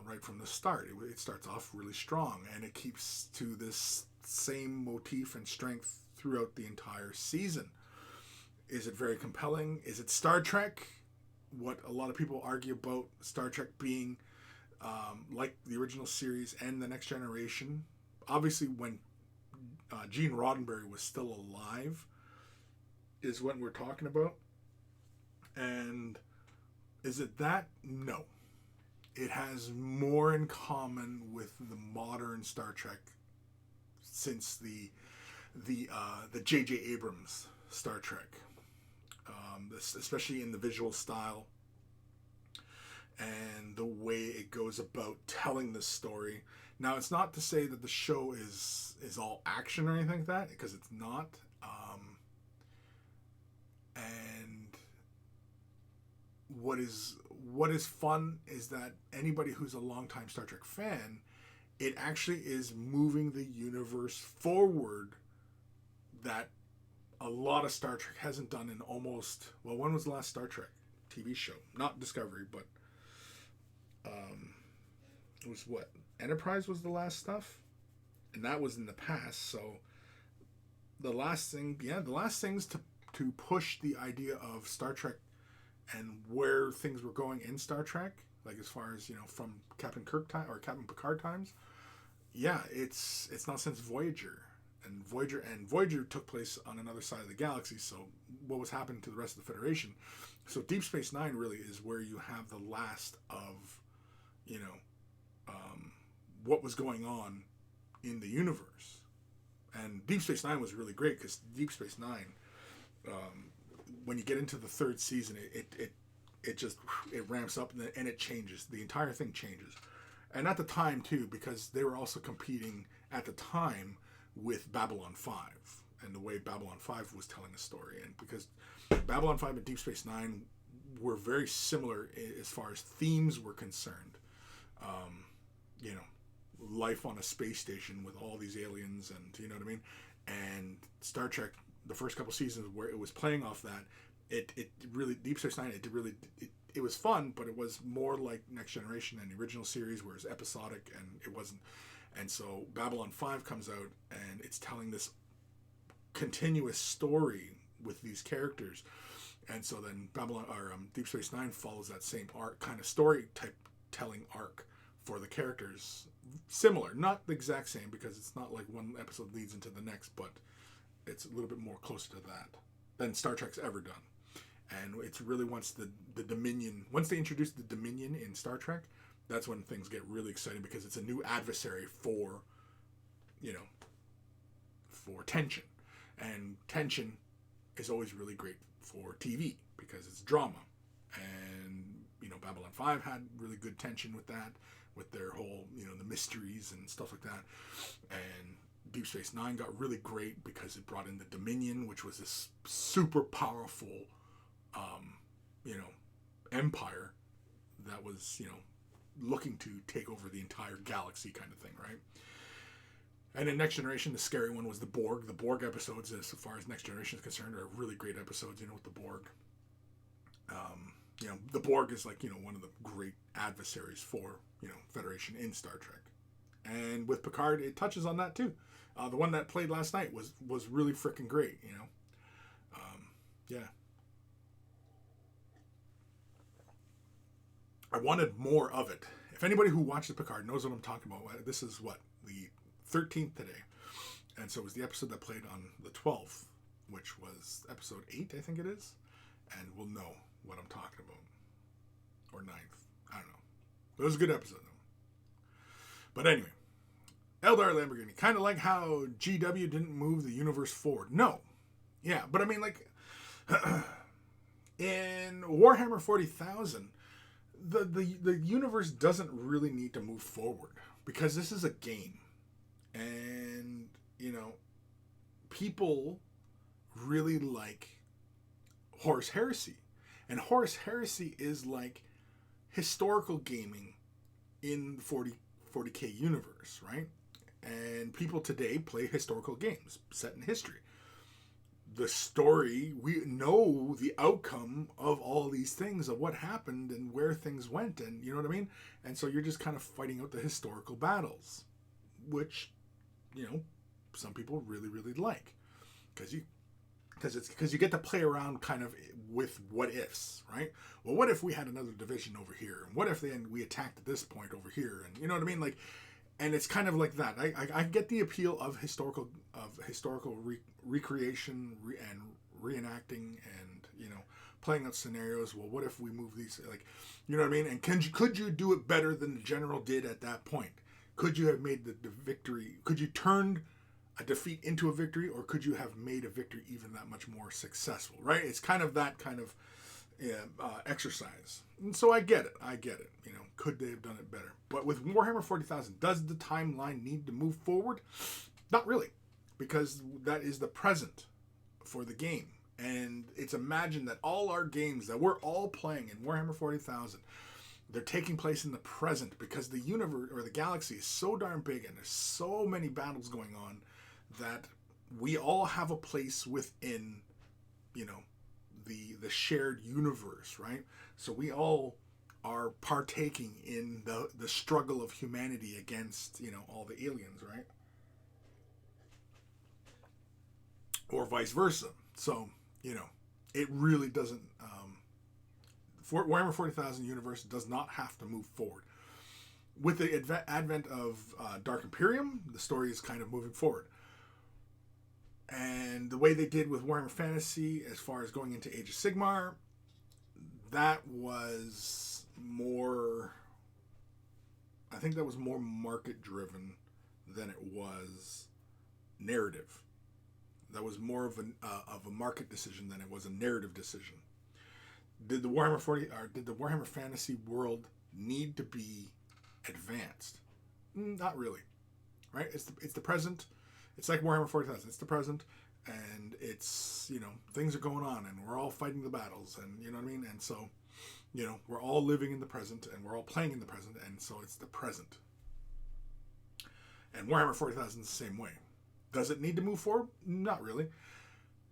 right from the start. It starts off really strong, and it keeps to this same motif and strength throughout the entire season. Is it very compelling? Is it Star Trek? What a lot of people argue about Star Trek being like the original series and the Next Generation. Obviously, when Gene Roddenberry was still alive is what we're talking about. And is it that? No. It has more in common with the modern Star Trek since the J.J. Abrams Star Trek, especially in the visual style and the way it goes about telling the story. Now, it's not to say that the show is all action or anything like that, because it's not. And what is fun is that anybody who's a longtime Star Trek fan, it actually is moving the universe forward that a lot of Star Trek hasn't done in almost... Well, when was the last Star Trek TV show? Not Discovery, but... it was what? Enterprise was the last stuff? And that was in the past, so... The last things to push the idea of Star Trek and where things were going in Star Trek, like as far as, from Captain Kirk time or Captain Picard times, it's not since Voyager. And Voyager took place on another side of the galaxy, so what was happening to the rest of the Federation? So Deep Space Nine really is where you have the last of, what was going on in the universe. And Deep Space Nine was really great because Deep Space Nine, when you get into the third season, it just ramps up and it changes. The entire thing changes. And at the time, too, because they were also competing at the time with Babylon 5 and the way Babylon 5 was telling a story. And because Babylon 5 and Deep Space Nine were very similar as far as themes were concerned. Life on a space station with all these aliens and, you know what I mean? And Star Trek, the first couple seasons where it was playing off that, it really, Deep Space Nine, it was fun, but it was more like Next Generation and the original series, where it's episodic and it wasn't. And so Babylon 5 comes out and it's telling this continuous story with these characters. And so then Deep Space Nine follows that same arc, kind of story type telling arc for the characters. Similar, not the exact same, because it's not like one episode leads into the next, but it's a little bit more closer to that than Star Trek's ever done. And it's really once the Dominion, once they introduce the Dominion in Star Trek, that's when things get really exciting, because it's a new adversary for tension. And tension is always really great for TV because it's drama. And, Babylon 5 had really good tension with that, with their whole, the mysteries and stuff like that. And Deep Space Nine got really great because it brought in the Dominion, which was this super powerful, empire that was, looking to take over the entire galaxy kind of thing, right? And in Next Generation, the scary one was the Borg. The Borg episodes, as far as Next Generation is concerned, are really great episodes, with the Borg. The Borg is like, one of the great adversaries for, Federation in Star Trek. And with Picard, it touches on that too. The one that played last night was really freaking great, yeah. I wanted more of it. If anybody who watches Picard knows what I'm talking about, this is the 13th today. And so it was the episode that played on the 12th, which was episode 8, I think it is. And we'll know what I'm talking about. Or 9th. I don't know. But it was a good episode, though. But anyway. Eldar Lamborghini. Kind of like how GW didn't move the universe forward. No. Yeah, but I mean, like, in Warhammer 40,000, the universe doesn't really need to move forward. Because this is a game. And, people really like Horus Heresy. And Horus Heresy is like historical gaming in 40K universe, right? And people today play historical games set in history. The story, we know the outcome of all these things, of what happened and where things went, and you know what I mean? And so you're just kind of fighting out the historical battles, which, some people really, really like. Because you get to play around kind of with what ifs, right? Well, what if we had another division over here? And what if then we attacked at this point over here? And you know what I mean? Like, and it's kind of like that. I get the appeal of historical recreation and reenacting and playing out scenarios. Well, what if we move these? Like, you know what I mean? And could you do it better than the general did at that point? Could you have made the victory? Could you turn a defeat into a victory, or could you have made a victory even that much more successful, right? It's kind of that kind of exercise. And so I get it. Could they have done it better? But with Warhammer 40,000, does the timeline need to move forward? Not really, because that is the present for the game. And it's imagined that all our games that we're all playing in Warhammer 40,000, they're taking place in the present because the universe or the galaxy is so darn big and there's so many battles going on that we all have a place within, the shared universe, right? So we all are partaking in the struggle of humanity against, all the aliens, right? Or vice versa. So, it really doesn't, Warhammer 40,000 universe does not have to move forward. With the advent of Dark Imperium, the story is kind of moving forward. And the way they did with Warhammer Fantasy, as far as going into Age of Sigmar, that was more... I think that was more market-driven than it was narrative. That was more of a market decision than it was a narrative decision. Did the Warhammer Fantasy world need to be advanced? Not really, right? It's the present. It's like Warhammer 40,000. It's the present, and it's things are going on, and we're all fighting the battles, and you know what I mean. And so, we're all living in the present, and we're all playing in the present, and so it's the present. And Warhammer 40,000 is the same way. Does it need to move forward? Not really.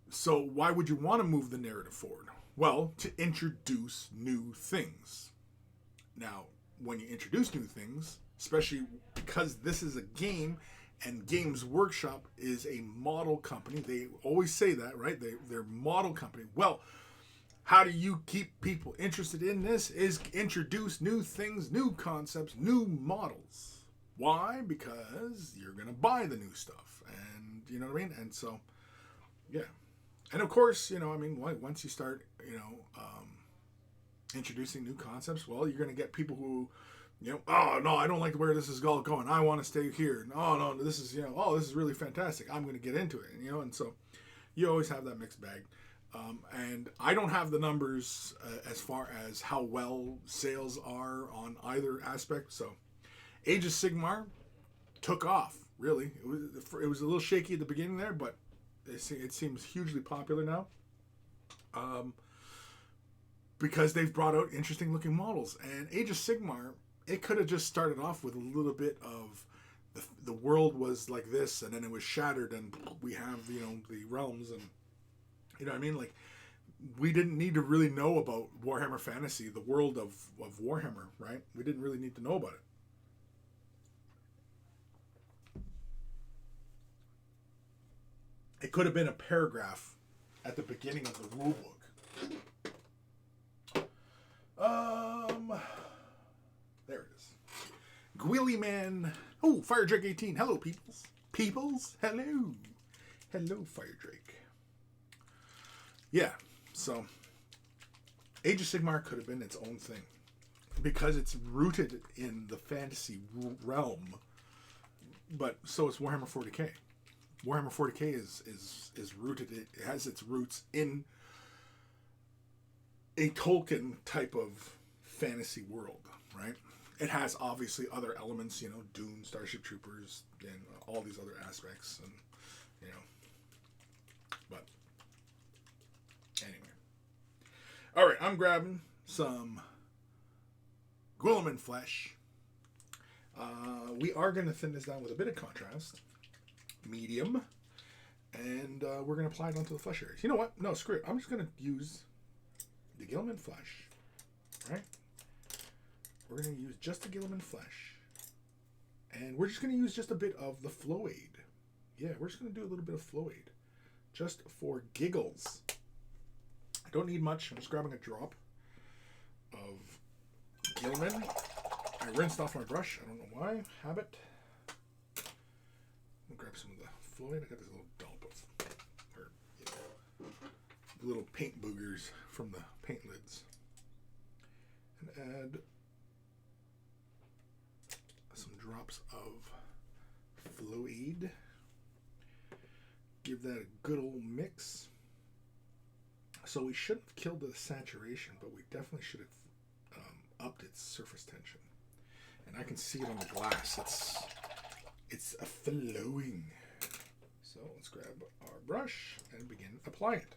So why would you want to move the narrative forward? Well, to introduce new things. Now, when you introduce new things, especially because this is a game and Games Workshop is a model company, they always say that, right? They're model company. Well, how do you keep people interested in this? Is introduce new things, new concepts, new models. Why? Because you're going to buy the new stuff. And you know what I mean? And so, yeah. And of course, once you start, introducing new concepts, well, you're going to get people who, oh, no, I don't like where this is all going. I want to stay here. No, this is, this is really fantastic. I'm going to get into it. And so you always have that mixed bag. And I don't have the numbers as far as how well sales are on either aspect. So Age of Sigmar took off, really. It was a little shaky at the beginning there, but it seems hugely popular now. Because they've brought out interesting looking models. And Age of Sigmar, it could have just started off with a little bit of the world was like this, and then it was shattered, and we have, you know, the realms, and you know what I mean? Like, we didn't need to really know about Warhammer Fantasy, the world of Warhammer, right? We didn't really need to know about it. It could have been a paragraph at the beginning of the rule book. There it is. Gwilly Man. Oh, Fire Drake 18. Hello, peoples. Peoples, hello. Hello, Fire Drake. Yeah, so Age of Sigmar could have been its own thing because it's rooted in the fantasy realm, but so is Warhammer 40k. Warhammer 40k is rooted. It has its roots in a Tolkien type of fantasy world, right? It has obviously other elements, you know, Dune, Starship Troopers, and all these other aspects, and you know, but anyway. All right, I'm grabbing some Gwilliman flesh. We are going to thin this down with a bit of contrast, medium, and we're going to apply it onto the flesh areas. You know what? No, screw it. I'm just going to use the Gilliman flesh, right? We're going to use just the Gilliman flesh, and we're just going to use just a bit of the Flow-Aid. Yeah, we're just going to do a little bit of Flow-Aid, just for giggles. I don't need much. I'm just grabbing a drop of Gilliman. I rinsed off my brush. I don't know why. Habit. I'll grab some of the Flow-Aid. I got this little dollop of, or, you know, little paint boogers from the paint lids. And add some drops of Flow-Aid. Give that a good old mix. So we shouldn't have killed the saturation, but we definitely should have upped its surface tension. And I can see it on the glass. It's a flowing. So let's grab our brush and begin applying it.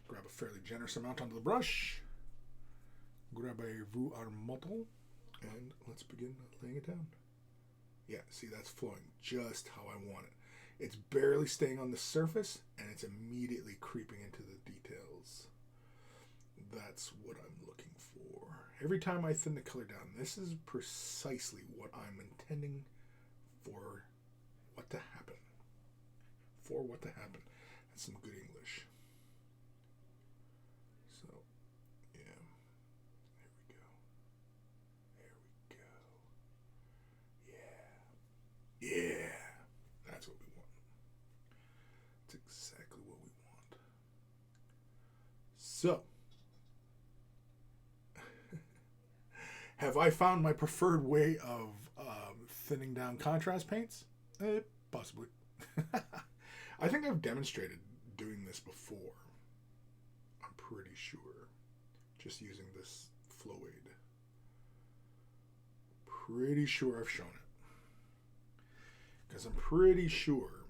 Grab a fairly generous amount onto the brush. Grab a Vu Armotel, and let's begin laying it down. Yeah, see, that's flowing just how I want it. It's barely staying on the surface, and it's immediately creeping into the details. That's what I'm looking for. Every time I thin the color down, this is precisely what I'm intending for what to happen. For what to happen. That's some good English. So, yeah. There we go. There we go. Yeah. Yeah. That's what we want. That's exactly what we want. So, have I found my preferred way of thinning down contrast paints? Possibly. I think I've demonstrated doing this before. I'm pretty sure. Just using this Flow-Aid. Pretty sure I've shown it. Because I'm pretty sure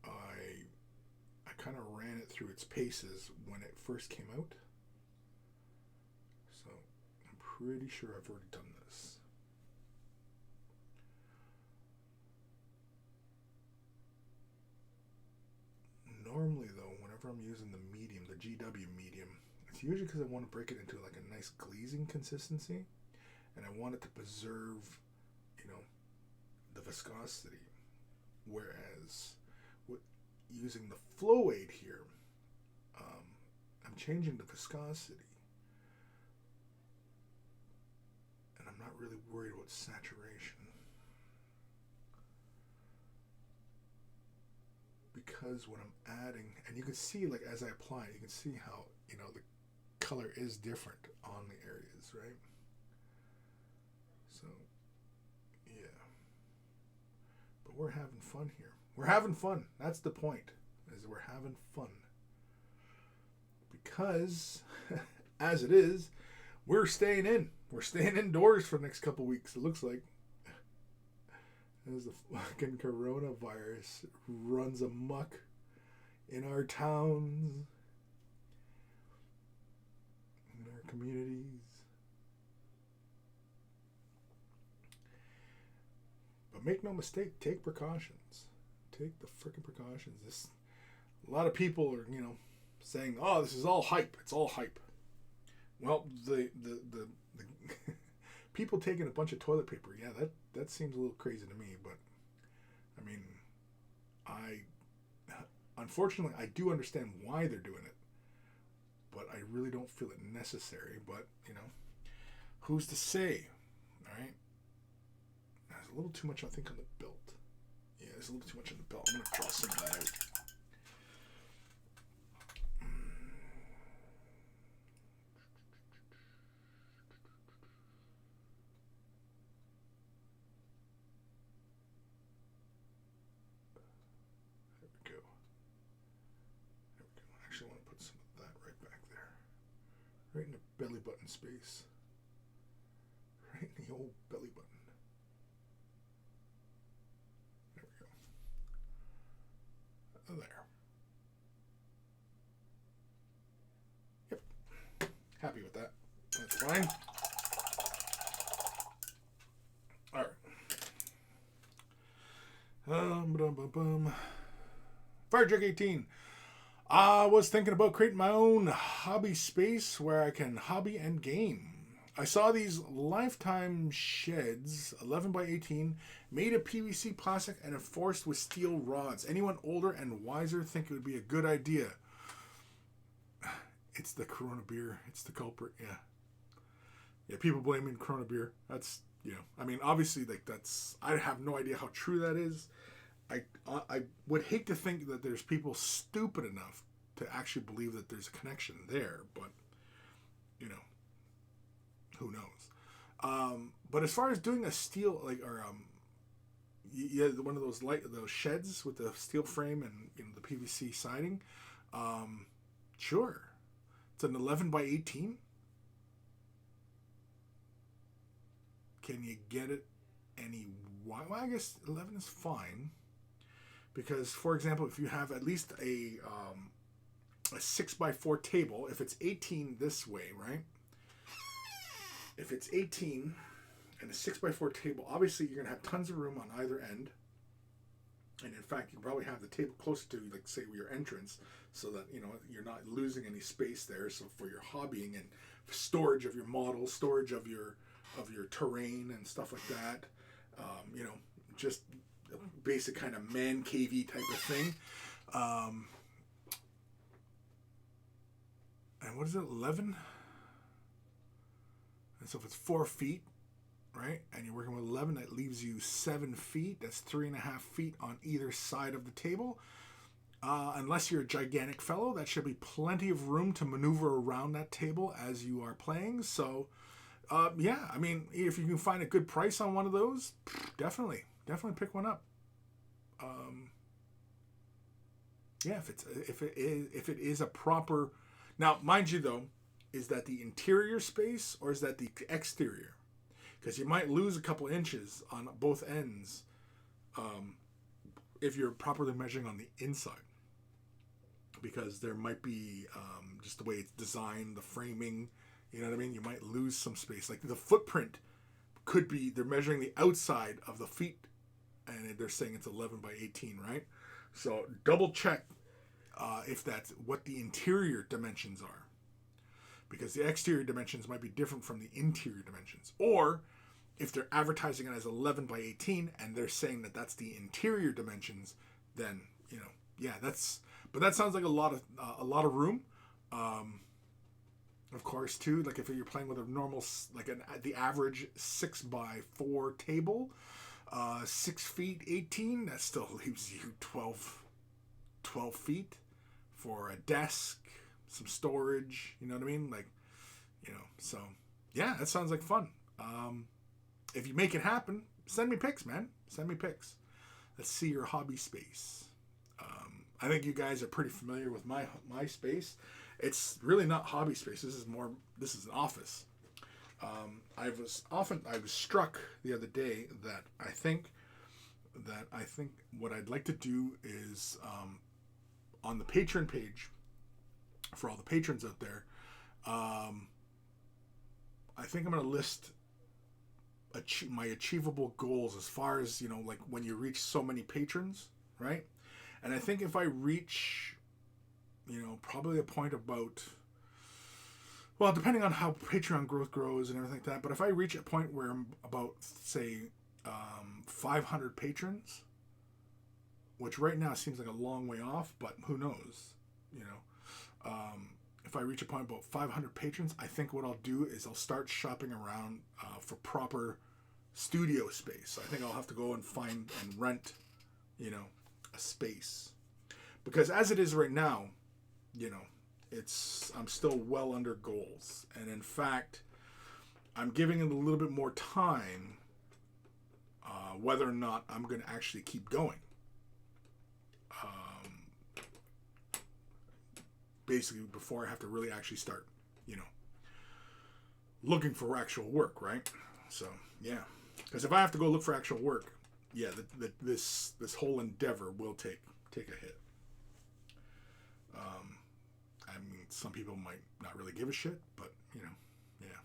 I kind of ran it through its paces when it first came out. So I'm pretty sure I've already done this. Normally though, whenever I'm using the medium, the GW medium, it's usually because I want to break it into like a nice glazing consistency, and I want it to preserve, you know, the viscosity. Whereas with using the Flow-Aid here, I'm changing the viscosity, and I'm not really worried about saturation, because when I'm adding, and you can see, like, as I apply, you can see how, you know, the color is different on the areas, right? So, yeah. But we're having fun here. We're having fun. That's the point, is we're having fun. because as it is, we're staying in. We're staying indoors for the next couple weeks, it looks like. As the fucking coronavirus runs amok in our towns, in our communities. But make no mistake, take precautions. Take the freaking precautions. A lot of people are, saying, "Oh, this is all hype. It's all hype." Well, the people taking a bunch of toilet paper, yeah, that seems a little crazy to me. But I mean, unfortunately, I do understand why they're doing it, but I really don't feel it necessary. But who's to say? All right, there's a little too much, I think, on the belt. Yeah, there's a little too much on the belt. I'm gonna draw some of that out. Right in the belly button space. Right in the old belly button. There we go. There. Yep. Happy with that. That's fine. Alright. Fire Jug 18. I was thinking about creating my own hobby space where I can hobby and game. I saw these lifetime sheds, 11 by 18, made of PVC plastic and enforced with steel rods. Anyone older and wiser think it would be a good idea. It's the Corona beer. It's the culprit, yeah. Yeah, people blaming Corona beer. That's, I mean, obviously, I have no idea how true that is. I would hate to think that there's people stupid enough to actually believe that there's a connection there, but who knows? But as far as doing a steel one of those those sheds with the steel frame and the PVC siding, sure, it's an 11 by 18. Can you get it any? Well, I guess 11 is fine. Because, for example, if you have at least a 6x4 table, if it's 18 this way, right? If it's 18 and a 6x4 table, obviously you're going to have tons of room on either end. And in fact, you can probably have the table close to, like, say, your entrance, so that, you're not losing any space there. So for your hobbying and storage of your models, storage of your terrain and stuff like that, just basic kind of man cavey type of thing. And what is it, 11? And so if it's 4 feet, right, and you're working with 11, that leaves you 7 feet. That's 3.5 feet on either side of the table. Unless you're a gigantic fellow, that should be plenty of room to maneuver around that table as you are playing. So, yeah, I mean, if you can find a good price on one of those, definitely pick one up. Yeah, if it is a proper. Now, mind you, though, is that the interior space or is that the exterior? Because you might lose a couple inches on both ends if you're properly measuring on the inside. Because there might be just the way it's designed, the framing. You know what I mean? You might lose some space. Like the footprint could be, they're measuring the outside of the feet and they're saying it's 11 by 18, right? So double check if that's what the interior dimensions are. Because the exterior dimensions might be different from the interior dimensions. Or if they're advertising it as 11 by 18 and they're saying that that's the interior dimensions, then, yeah, but that sounds like a lot of room. Of course, too, like if you're playing with a normal, the average 6x4 table, 6 feet 18, that still leaves you 12 feet for a desk, some storage, you know what I mean? Like, so yeah, that sounds like fun. If you make it happen, send me pics, man. Send me pics. Let's see your hobby space. I think you guys are pretty familiar with my space. It's really not hobby space. This is more. This is an office. I was struck the other day that I think what I'd like to do is on the patron page for all the patrons out there. I think I'm going to list my achievable goals as far as, you know, like when you reach so many patrons, right? And I think if I reach, you know, probably a point about, well, depending on how Patreon growth grows and everything like that, but if I reach a point where I'm about, say, 500 patrons, which right now seems like a long way off, but who knows, you know. If I reach a point about 500 patrons, I think what I'll do is I'll start shopping around for proper studio space. I think I'll have to go and find and rent, you know, a space. Because as it is right now, you know, I'm still well under goals. And in fact, I'm giving it a little bit more time whether or not I'm going to actually keep going. Basically, before I have to really actually start, you know, looking for actual work, right? So, yeah. Because if I have to go look for actual work, yeah, this whole endeavor will take a hit. I mean, some people might not really give a shit, but, you know, yeah.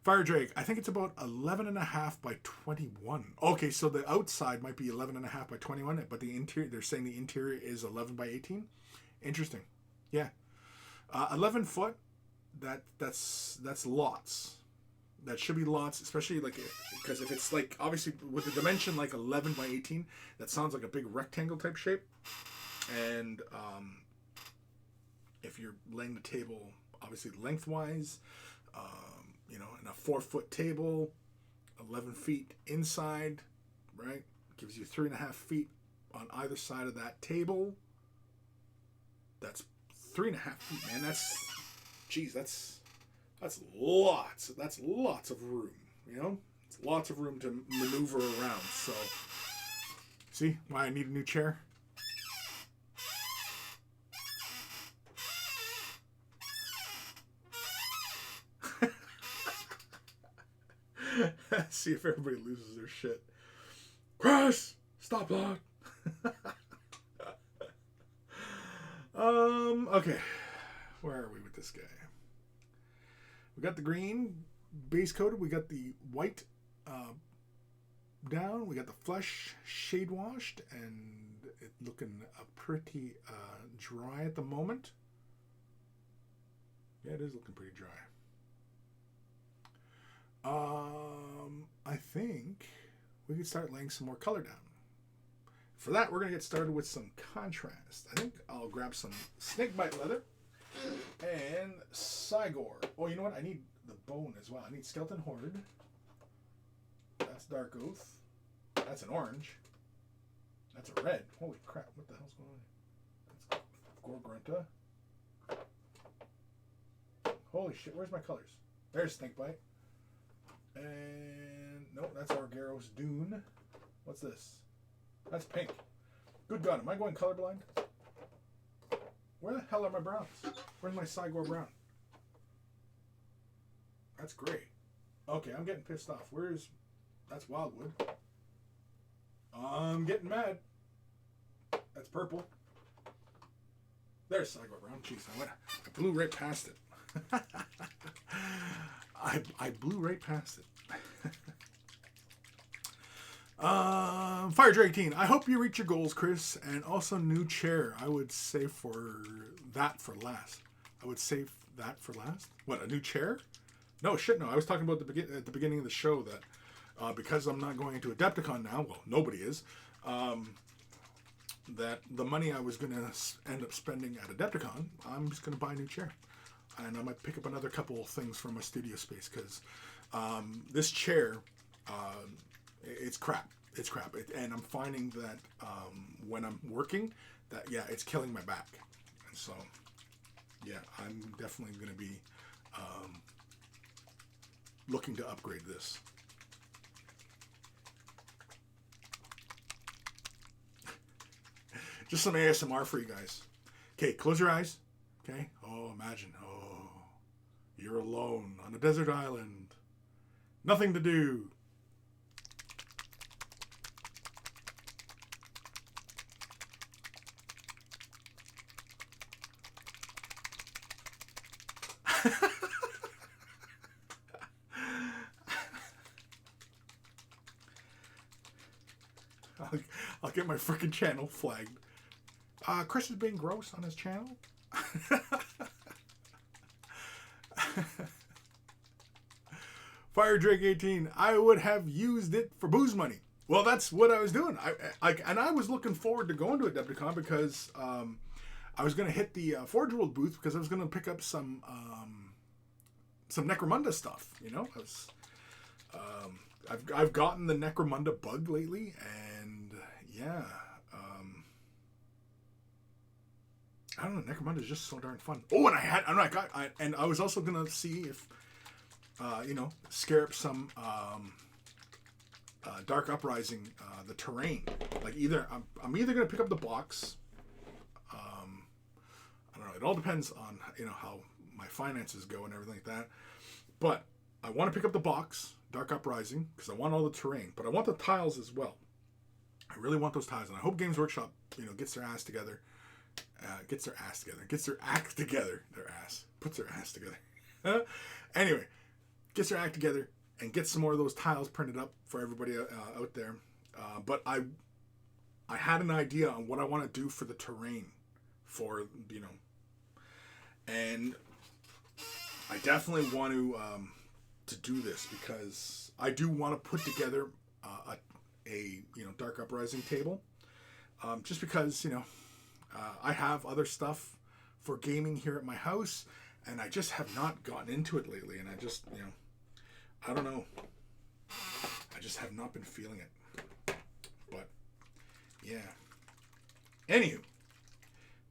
Fire Drake, I think it's about 11.5 by 21. Okay, so the outside might be 11.5 by 21, but the interior, they're saying the interior is 11 by 18. Interesting. Yeah. 11 foot, that's lots. That should be lots, especially like, because if it's like, obviously with the dimension like 11 by 18, that sounds like a big rectangle type shape. And if you're laying the table, obviously lengthwise, you know, in a 4-foot table, 11 feet inside, right? Gives you 3.5 feet on either side of that table. That's 3.5 feet, man. That's lots. That's lots of room, you know? It's lots of room to maneuver around. So, see why I need a new chair? See if everybody loses their shit. Chris, stop that. Okay. Where are we with this guy? We got the green base coated. We got the white down. We got the flesh shade washed, and it looking pretty dry at the moment. Yeah, it is looking pretty dry. I think we can start laying some more color down. For that, we're going to get started with some contrast. I think I'll grab some snakebite leather and Cygor. Oh, you know what? I need the bone as well. I need Skeleton Horde. That's Dark Oath. That's an orange. That's a red. Holy crap. What the hell's going on? That's Gorgrunta. Holy shit. Where's my colors? There's Snakebite. And nope, that's Argyros Dune. What's this? That's pink. Good God, am I going colorblind? Where the hell are my browns? Where's my Cygor brown? That's great. Okay, I'm getting pissed off. That's Wildwood. I'm getting mad. That's purple. There's Cygor brown. Jeez, I blew right past it. I blew right past it. Fire Drake Teen, I hope you reach your goals, Chris, and also new chair. I would say that for last. What, a new chair? No, shit, no. I was talking about at the beginning of the show that because I'm not going to Adepticon now, well, nobody is, that the money I was going to end up spending at Adepticon, I'm just going to buy a new chair. And I might pick up another couple of things from my studio space, because this chair, it's crap. It's crap. And I'm finding that when I'm working, that, yeah, it's killing my back. And so, yeah, I'm definitely going to be looking to upgrade this. Just some ASMR for you guys. Okay, close your eyes. Okay? Oh, imagine. Oh, you're alone on a desert island. Nothing to do. I'll get my freaking channel flagged. Chris is being gross on his channel. Fire Drake 18. I would have used it for booze money. Well, that's what I was doing. I was looking forward to going to Adepticon because I was going to hit the Forge World booth because I was going to pick up some Necromunda stuff. You know, I've gotten the Necromunda bug lately, and yeah. I don't know. Necromunda is just so darn fun. Oh, and I was also gonna see if, scare up some Dark Uprising, the terrain. Like I'm either gonna pick up the box. I don't know. It all depends on how my finances go and everything like that. But I want to pick up the box, Dark Uprising, because I want all the terrain. But I want the tiles as well. I really want those tiles, and I hope Games Workshop, gets their ass together. Gets their act together. Puts their ass together. Anyway, gets their act together and gets some more of those tiles printed up for everybody out there. But I had an idea on what I want to do for the terrain, and I definitely want to do this because I do want to put together a Dark Uprising table, just because I have other stuff for gaming here at my house, and I just have not gotten into it lately. And I just, I don't know. I just have not been feeling it. But, yeah. Anywho,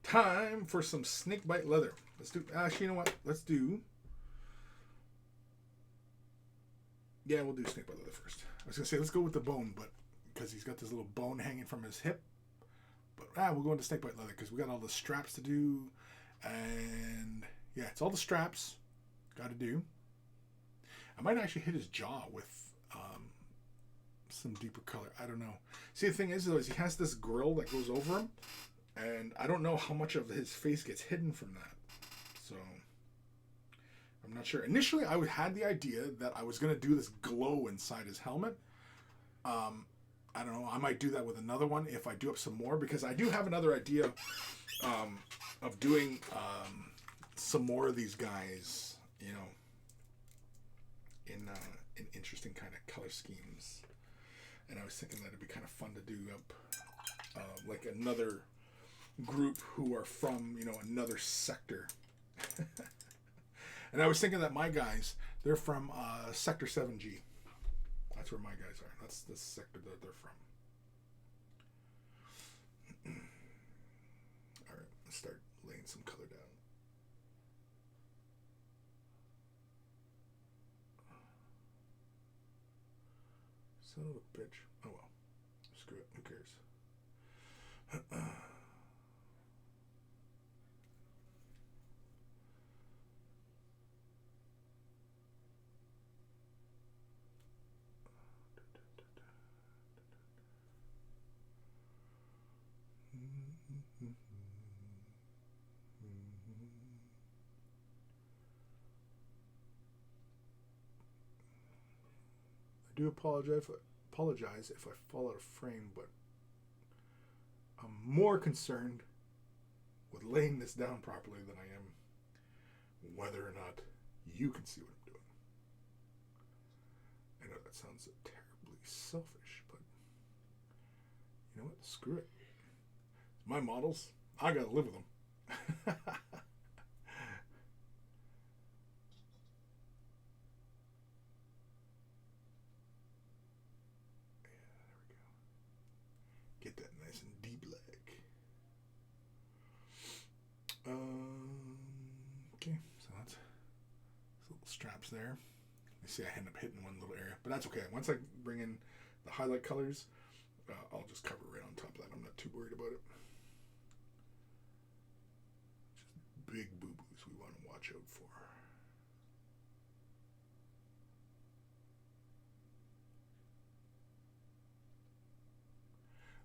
time for some snakebite leather. Let's do, actually, you know what? Let's do, yeah, we'll do snakebite leather first. I was going to say, let's go with the bone, but because he's got this little bone hanging from his hip. But we'll go into snakebite leather because we got all the straps to do, and yeah, it's all the straps got to do. I might actually hit his jaw with some deeper color. I don't know. See, the thing is though, is he has this grill that goes over him, and I don't know how much of his face gets hidden from that. So I'm not sure. Initially, I had the idea that I was going to do this glow inside his helmet. I don't know. I might do that with another one if I do up some more, because I do have another idea of doing some more of these guys, in interesting kind of color schemes. And I was thinking that it'd be kind of fun to do up like another group who are from another sector. And I was thinking that my guys, they're from Sector 7G. That's where my guys are. That's the sector that they're from. All right, let's start laying some color down. Son of a bitch. Oh well. Screw it. Who cares? I do apologize if I fall out of frame, but I'm more concerned with laying this down properly than I am whether or not you can see what I'm doing. I know that sounds terribly selfish, but you know what? Screw it. My models, I gotta live with them. Get that nice and deep like. Okay, so that's little straps there. You see I end up hitting one little area, but that's okay. Once I bring in the highlight colors, I'll just cover right on top of that. I'm not too worried about it. Just big booty. watch out for.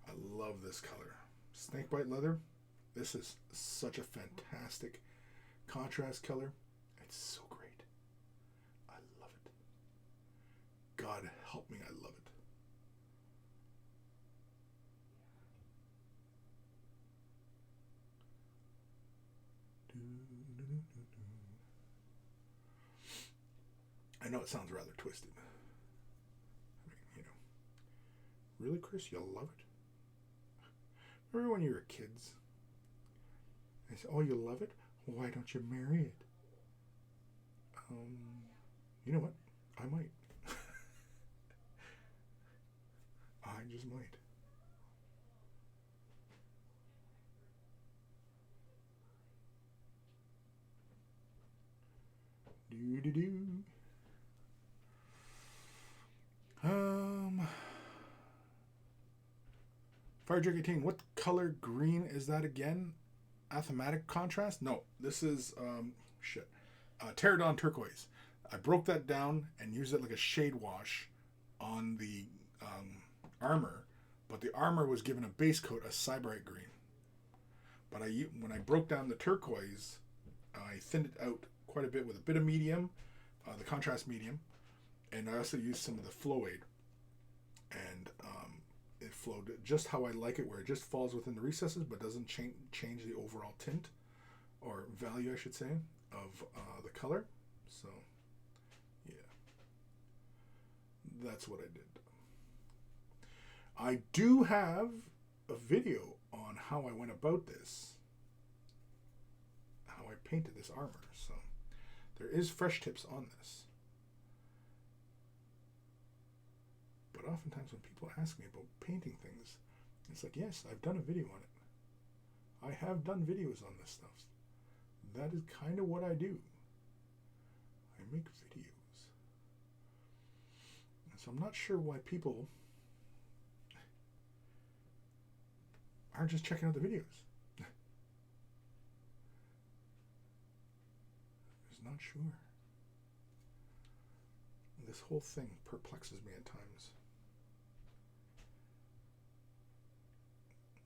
I love this color. Snakebite leather. This is such a fantastic contrast color. It's so great. I love it. God help me, I love it. I know it sounds rather twisted. I mean, you know. Really, Chris? You'll love it? Remember when you were kids? They said, oh, you love it? Why don't you marry it? You know what? I might. I just might. Do. Fire Drake 18. What color green is that again? Athematic contrast? No, this is Pterodon turquoise. I broke that down and used it like a shade wash on the armor, but the armor was given a base coat, a Cyberite green. But when I broke down the turquoise, I thinned it out quite a bit with a bit of medium, the contrast medium, and I also used some of the flow aid, and it flowed just how I like it, where it just falls within the recesses but doesn't change the overall tint or value, I should say, of the color. So yeah, that's what I did. I do have a video on how I went about this, how I painted this armor, so there is fresh tips on this. But oftentimes when people ask me about painting things, it's like, yes, I've done a video on it. I have done videos on this stuff. That is kind of what I do. I make videos. And so I'm not sure why people aren't just checking out the videos. Just not sure. This whole thing perplexes me at times.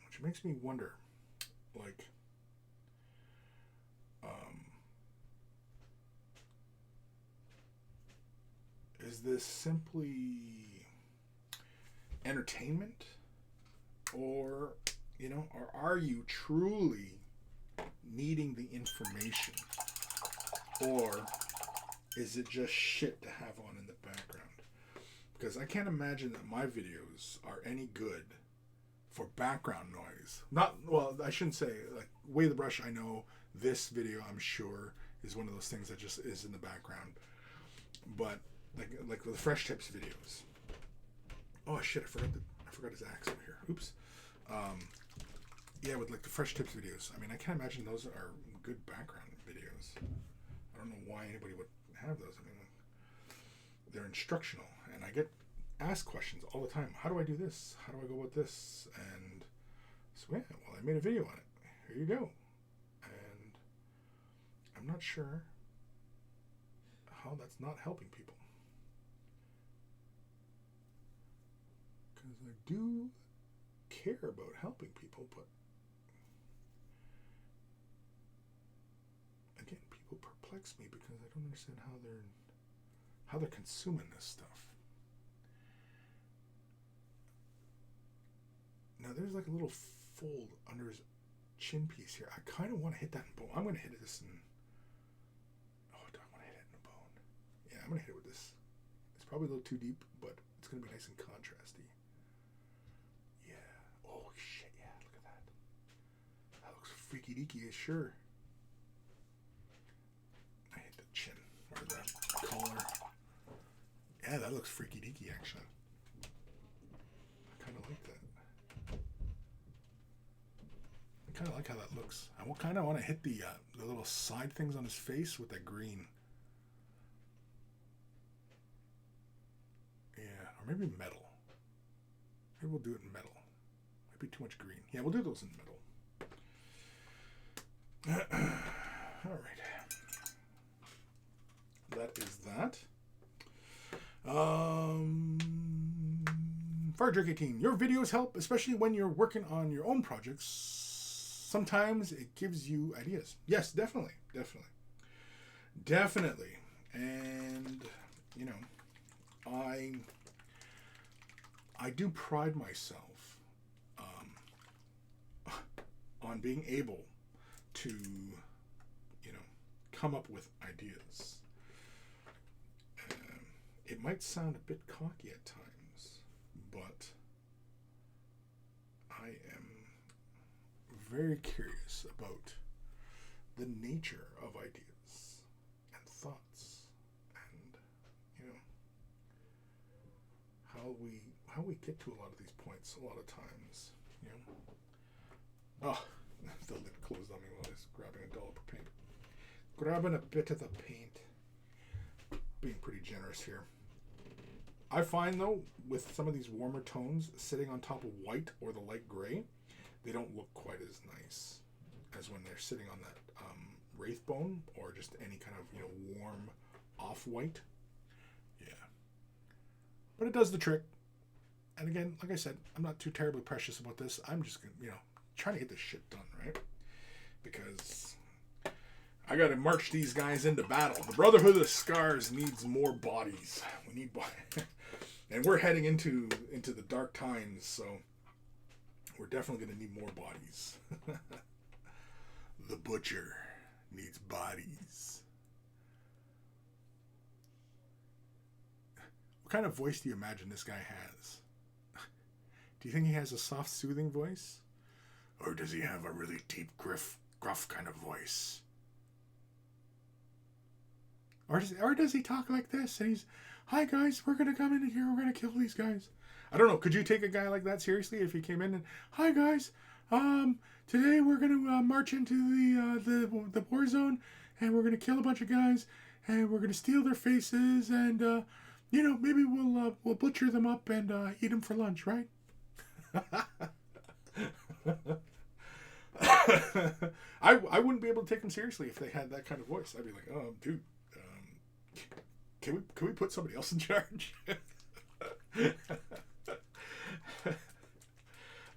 Which makes me wonder, like, is this simply entertainment? Or, you know, or are you truly needing the information? Or is it just shit to have on in the background? Because I can't imagine that my videos are any good for background noise. Not, well, I shouldn't say, like, Way the Brush, I know this video, I'm sure, is one of those things that just is in the background. But, like the Fresh Tips videos. Oh, shit, I forgot his axe over here. Oops. Yeah, with, like, the Fresh Tips videos. I mean, I can't imagine those are good background videos. I don't know why anybody would have those. I mean, they're instructional, and I get asked questions all the time. How do I do this? How do I go about this? And so yeah, well, I made a video on it. Here you go. And I'm not sure how that's not helping people, because I do care about helping people, but again, people perplex me because I don't understand how they're consuming this stuff. Now there's like a little fold under his chin piece here. I kind of want to hit that in bone. I'm going to hit this in... Oh, do I want to hit it in the bone? Yeah, I'm going to hit it with this. It's probably a little too deep, but it's going to be nice and contrasty. Yeah. Oh, shit, yeah, look at that. That looks freaky deaky as sure. I hit the chin, or the collar. Yeah, that looks freaky deaky, actually. I kind of like that. I kind of like how that looks. I kind of want to hit the little side things on his face with that green. Yeah, or maybe metal. Maybe we'll do it in metal. Might be too much green. Yeah, we'll do those in metal. All right. that is that. Fire Drake 18. Your videos help, especially when you're working on your own projects. Sometimes it gives you ideas. Yes, definitely. And, you know, I do pride myself on being able to, you know, come up with ideas. It might sound a bit cocky at times, but I am very curious about the nature of ideas and thoughts, and, you know, how we get to a lot of these points a lot of times, you know. Oh, the lid closed on me while I was grabbing a dollop of paint. Grabbing a bit of the paint. Being pretty generous here. I find, though, with some of these warmer tones sitting on top of white or the light gray, they don't look quite as nice as when they're sitting on that wraith bone or just any kind of, you know, warm off-white. Yeah. But it does the trick. And again, like I said, I'm not too terribly precious about this. I'm just, you know, trying to get this shit done, right? Because I got to march these guys into battle. The Brotherhood of Scars needs more bodies. We need bodies. And we're heading into the dark times, so we're definitely going to need more bodies. The Butcher needs bodies. What kind of voice do you imagine this guy has? Do you think he has a soft, soothing voice? Or does he have a really deep, gruff kind of voice? Or does he talk like this? And he's, hi guys, we're going to come in here, we're going to kill these guys. I don't know, could you take a guy like that seriously if he came in and, hi guys, today we're going to march into the war zone, and we're going to kill a bunch of guys, and we're going to steal their faces, and, you know, maybe we'll butcher them up and eat them for lunch, right? I wouldn't be able to take them seriously if they had that kind of voice. I'd be like, oh, dude, can we put somebody else in charge?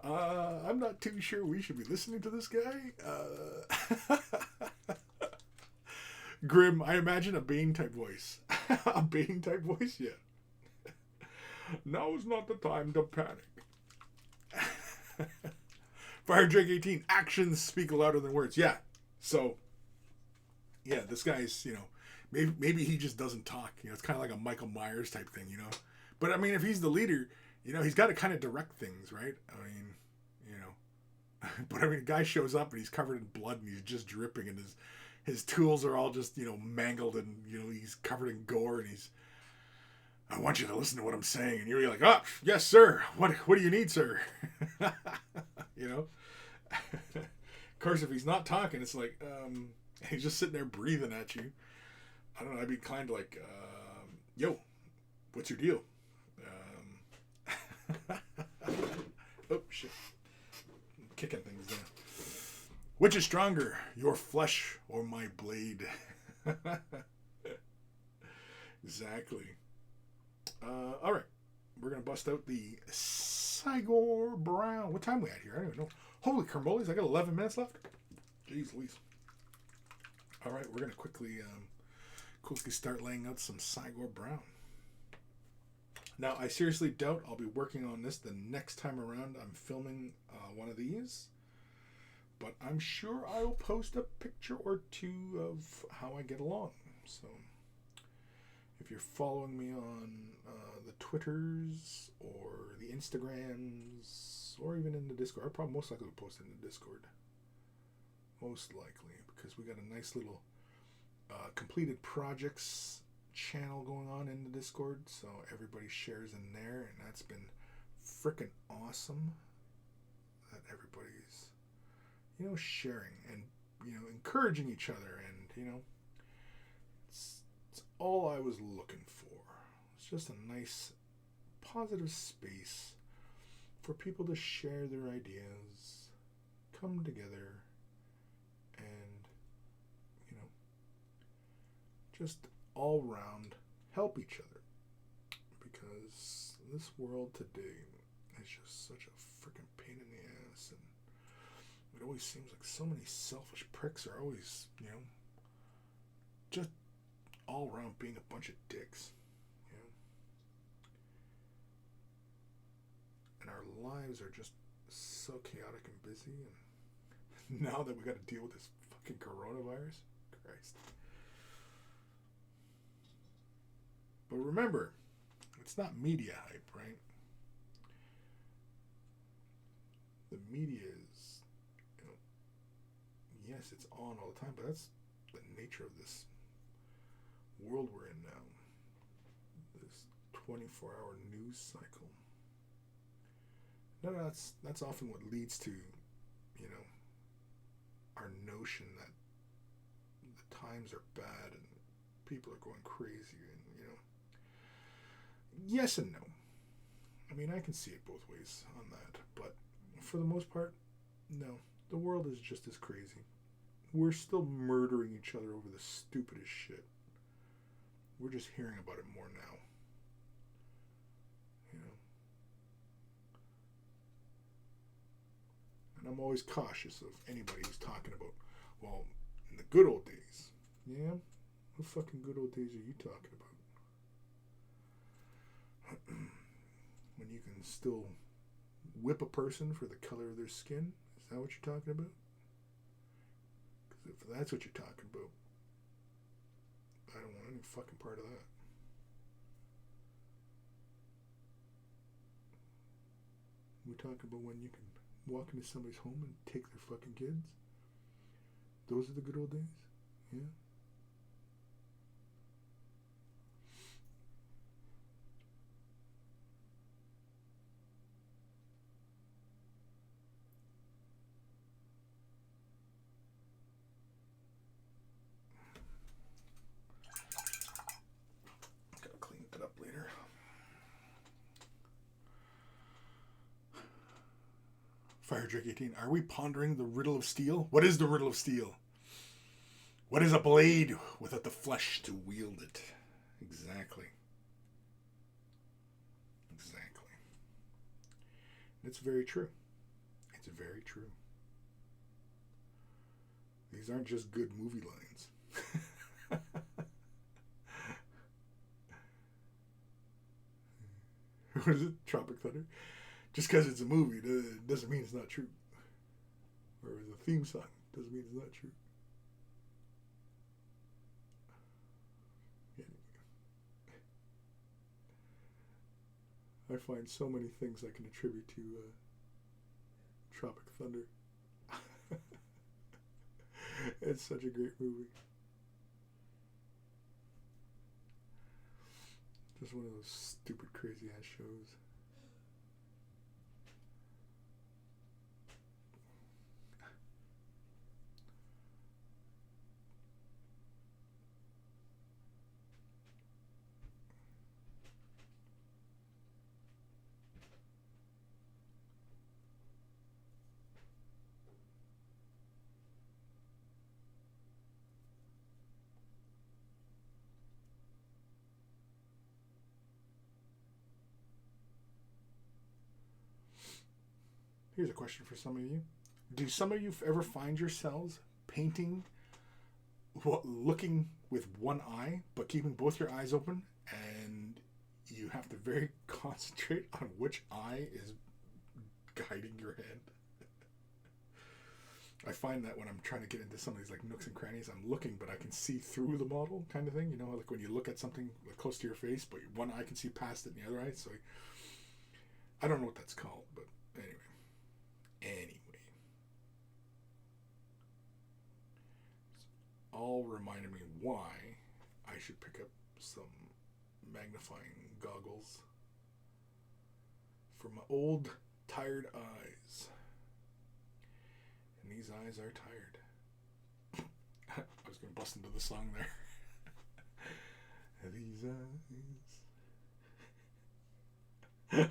I'm not too sure we should be listening to this guy. Grim, I imagine a Bane type voice. A Bane type voice, yeah. Now's not the time to panic. Fire Drake 18, actions speak louder than words. Yeah. So, yeah, this guy's, you know, maybe he just doesn't talk. You know, it's kind of like a Michael Myers type thing, you know. But, I mean, if he's the leader, you know, he's got to kind of direct things, right? I mean, you know. But, I mean, a guy shows up and he's covered in blood and he's just dripping and his tools are all just, you know, mangled and, you know, he's covered in gore and he's, I want you to listen to what I'm saying. And you're like, oh, yes, sir. What do you need, sir? You know? Of course, if he's not talking, it's like, he's just sitting there breathing at you. I don't know. I'd be inclined to like, yo, what's your deal? Oh, shit. I'm kicking things down. Which is stronger, your flesh or my blade? Exactly. All right. We're going to bust out the Sigor Brown. What time are we at here? I don't even know. Holy carmoles, I got 11 minutes left. Jeez Louise. All right, we're going to quickly start laying out some Sigor Brown. Now, I seriously doubt I'll be working on this the next time around I'm filming one of these. But I'm sure I'll post a picture or two of how I get along. So, if you're following me on the Twitters or the Instagrams or even in the Discord, I'll probably most likely post it in the Discord. Most likely, because we got a nice little completed projects channel going on in the Discord, so everybody shares in there, and that's been freaking awesome that everybody's, you know, sharing and, you know, encouraging each other, and, you know, it's all I was looking for. It's just a nice positive space for people to share their ideas, come together, and, you know, just all round help each other. Because this world today is just such a freaking pain in the ass, and it always seems like so many selfish pricks are always, just all around being a bunch of dicks. And our lives are just so chaotic and busy, and now that we got to deal with this fucking coronavirus, Christ. But remember, it's not media hype, right? The media is, yes, it's on all the time, but that's the nature of this world we're in now. This 24-hour news cycle. No, that's often what leads to, our notion that the times are bad and people are going crazy, and yes and no. I mean, I can see it both ways on that, but for the most part, no. The world is just as crazy. We're still murdering each other over the stupidest shit. We're just hearing about it more now. And I'm always cautious of anybody who's talking about, well, in the good old days. Yeah? What fucking good old days are you talking about? When you can still whip a person for the color of their skin? Is that what you're talking about? Because if that's what you're talking about, I don't want any fucking part of that. We're talking about when you can walk into somebody's home and take their fucking kids. Those are the good old days. Yeah. Gotta clean that up later. Fire Drake 18. Are we pondering the riddle of steel? What is the riddle of steel? What is a blade without the flesh to wield it? Exactly. It's very true. It's very true. These aren't just good movie lines. What is it? Tropic Thunder? Just because it's a movie doesn't mean it's not true. Or it's a theme song doesn't mean it's not true. I find so many things I can attribute to Tropic Thunder. It's such a great movie. Just one of those stupid, crazy ass shows. Here's a question for some of you. Do some of you ever find yourselves painting, looking with one eye, but keeping both your eyes open, and you have to very concentrate on which eye is guiding your hand? I find that when I'm trying to get into some of these like nooks and crannies, I'm looking, but I can see through the model kind of thing. You know, like when you look at something close to your face, but one eye can see past it and the other eye. So I don't know what that's called, but anyway. It's all reminded me why I should pick up some magnifying goggles for my old tired eyes. And these eyes are tired. I was going to bust into the song there. These eyes.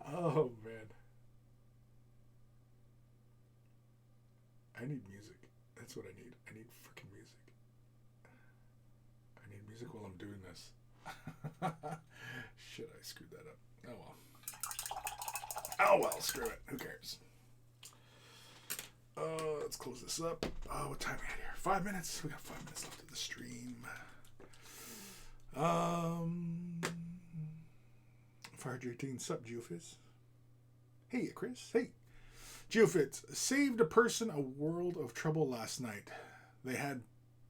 Oh, man. I need music. That's what I need. I need freaking music. music while I'm doing this. Shit, I screwed that up. Oh well. Oh well, screw it. Who cares? Let's close this up. Oh, what time are we at here? 5 minutes. We got 5 minutes left of the stream. Fire18 sup, Geofits. Hey, Chris. Hey. Geofits saved a person a world of trouble last night. They had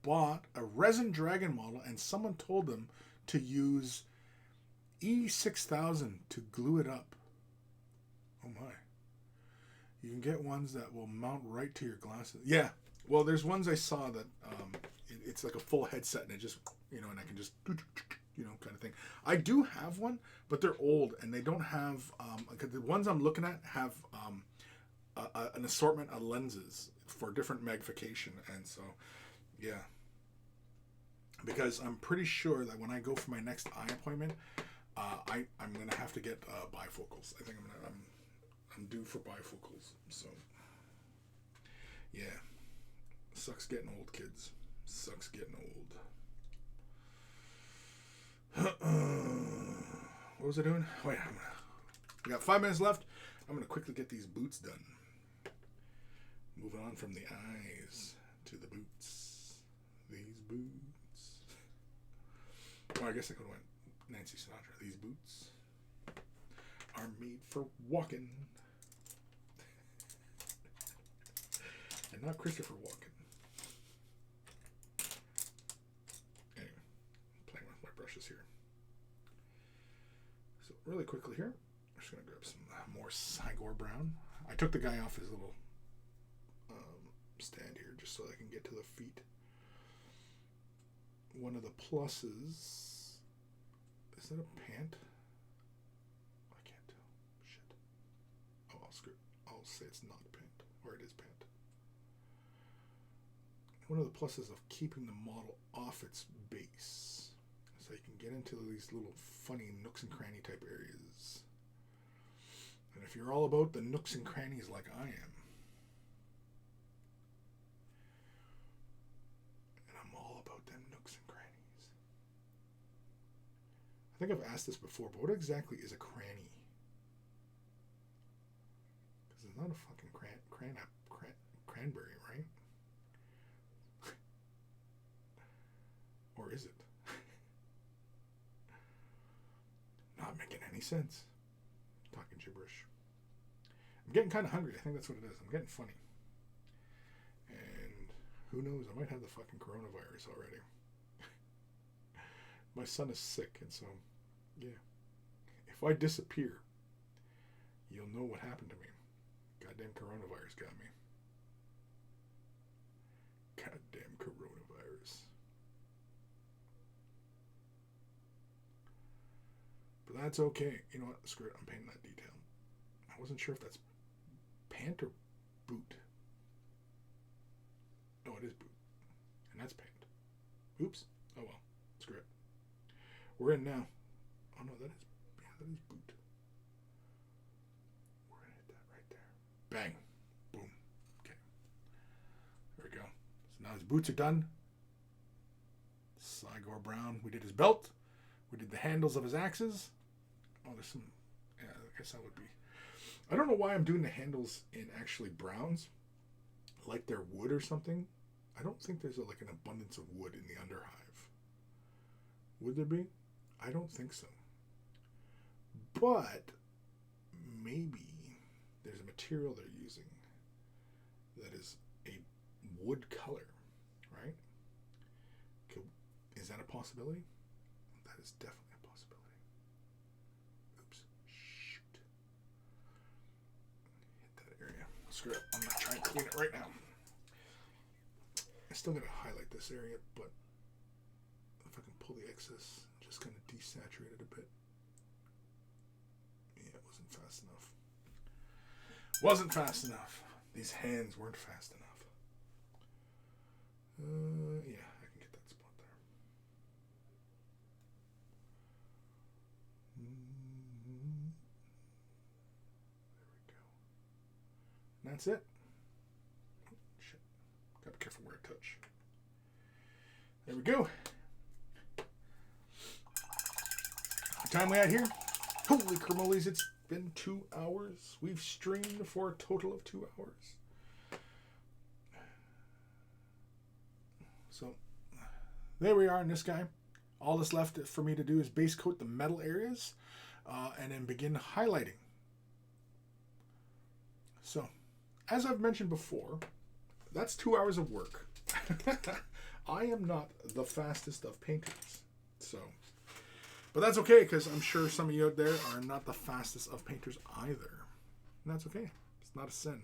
bought a resin dragon model and someone told them to use E6000 to glue it up. Oh my. You can get ones that will mount right to your glasses. Yeah. Well, there's ones I saw that it's like a full headset and it just, and I can just, kind of thing. I do have one, but they're old and they don't have, the ones I'm looking at have an assortment of lenses for different magnification. And so, yeah. Because I'm pretty sure that when I go for my next eye appointment, I'm going to have to get bifocals. I think I'm due for bifocals. So, yeah. Sucks getting old, kids. Sucks getting old. What was I doing? Wait, we got 5 minutes left. I'm going to quickly get these boots done. Moving on from the eyes to the boots. These boots. Oh, I guess I could have went Nancy Sinatra. These boots are made for walking. And not Christopher Walken. Anyway, I'm playing with my brushes here. So really quickly here, I'm just going to grab some more Sigor Brown. I took the guy off his little stand here just so I can get to the feet. One of the pluses, is that a pant? I can't tell. Shit. Oh, I'll say it's not a pant, or it is pant. One of the pluses of keeping the model off its base, so you can get into these little funny nooks and cranny type areas. And if you're all about the nooks and crannies like I am, and I'm all about them nooks and crannies. I think I've asked this before, but what exactly is a cranny? Because it's not a fucking cranberry, right? Or is it? Not making any sense. Talking gibberish. I'm getting kind of hungry. I think that's what it is. I'm getting funny. And who knows? I might have the fucking coronavirus already. My son is sick, and so, yeah. If I disappear, you'll know what happened to me. Goddamn coronavirus got me. Goddamn coronavirus. But that's okay. You know what? Screw it. I'm painting that detail. I wasn't sure if that's pant or boot. No, it is boot. And that's pant. Oops. Oh well. Screw it. We're in now. Oh no, that is boot. We're gonna hit that right there. Bang. Boom. Okay. There we go. So now his boots are done. Sigor Brown. We did his belt. We did the handles of his axes. Oh, there's some... Yeah, I guess that would be... I don't know why I'm doing the handles in actually browns. Like they're wood or something. I don't think there's like an abundance of wood in the underhive. Would there be? I don't think so. But maybe there's a material they're using that is a wood color, right? Is that a possibility? That is definitely a possibility. Oops. Shoot. Hit that area. Screw it. I'm going to try and clean it right now. I still got to highlight this area, but if I can pull the excess, just kind of desaturate it a bit. Yeah, it wasn't fast enough. Wasn't fast enough. These hands weren't fast enough. Yeah, I can get that spot there. There we go. And that's it. Oh, shit. Gotta be careful where I touch. There we go. Time we at here? Holy cramolies, it's been 2 hours. We've streamed for a total of 2 hours. So, there we are in this guy. All that's left for me to do is base coat the metal areas and then begin highlighting. So, as I've mentioned before, that's 2 hours of work. I am not the fastest of painters. So, but that's okay, because I'm sure some of you out there are not the fastest of painters either. And that's okay. It's not a sin.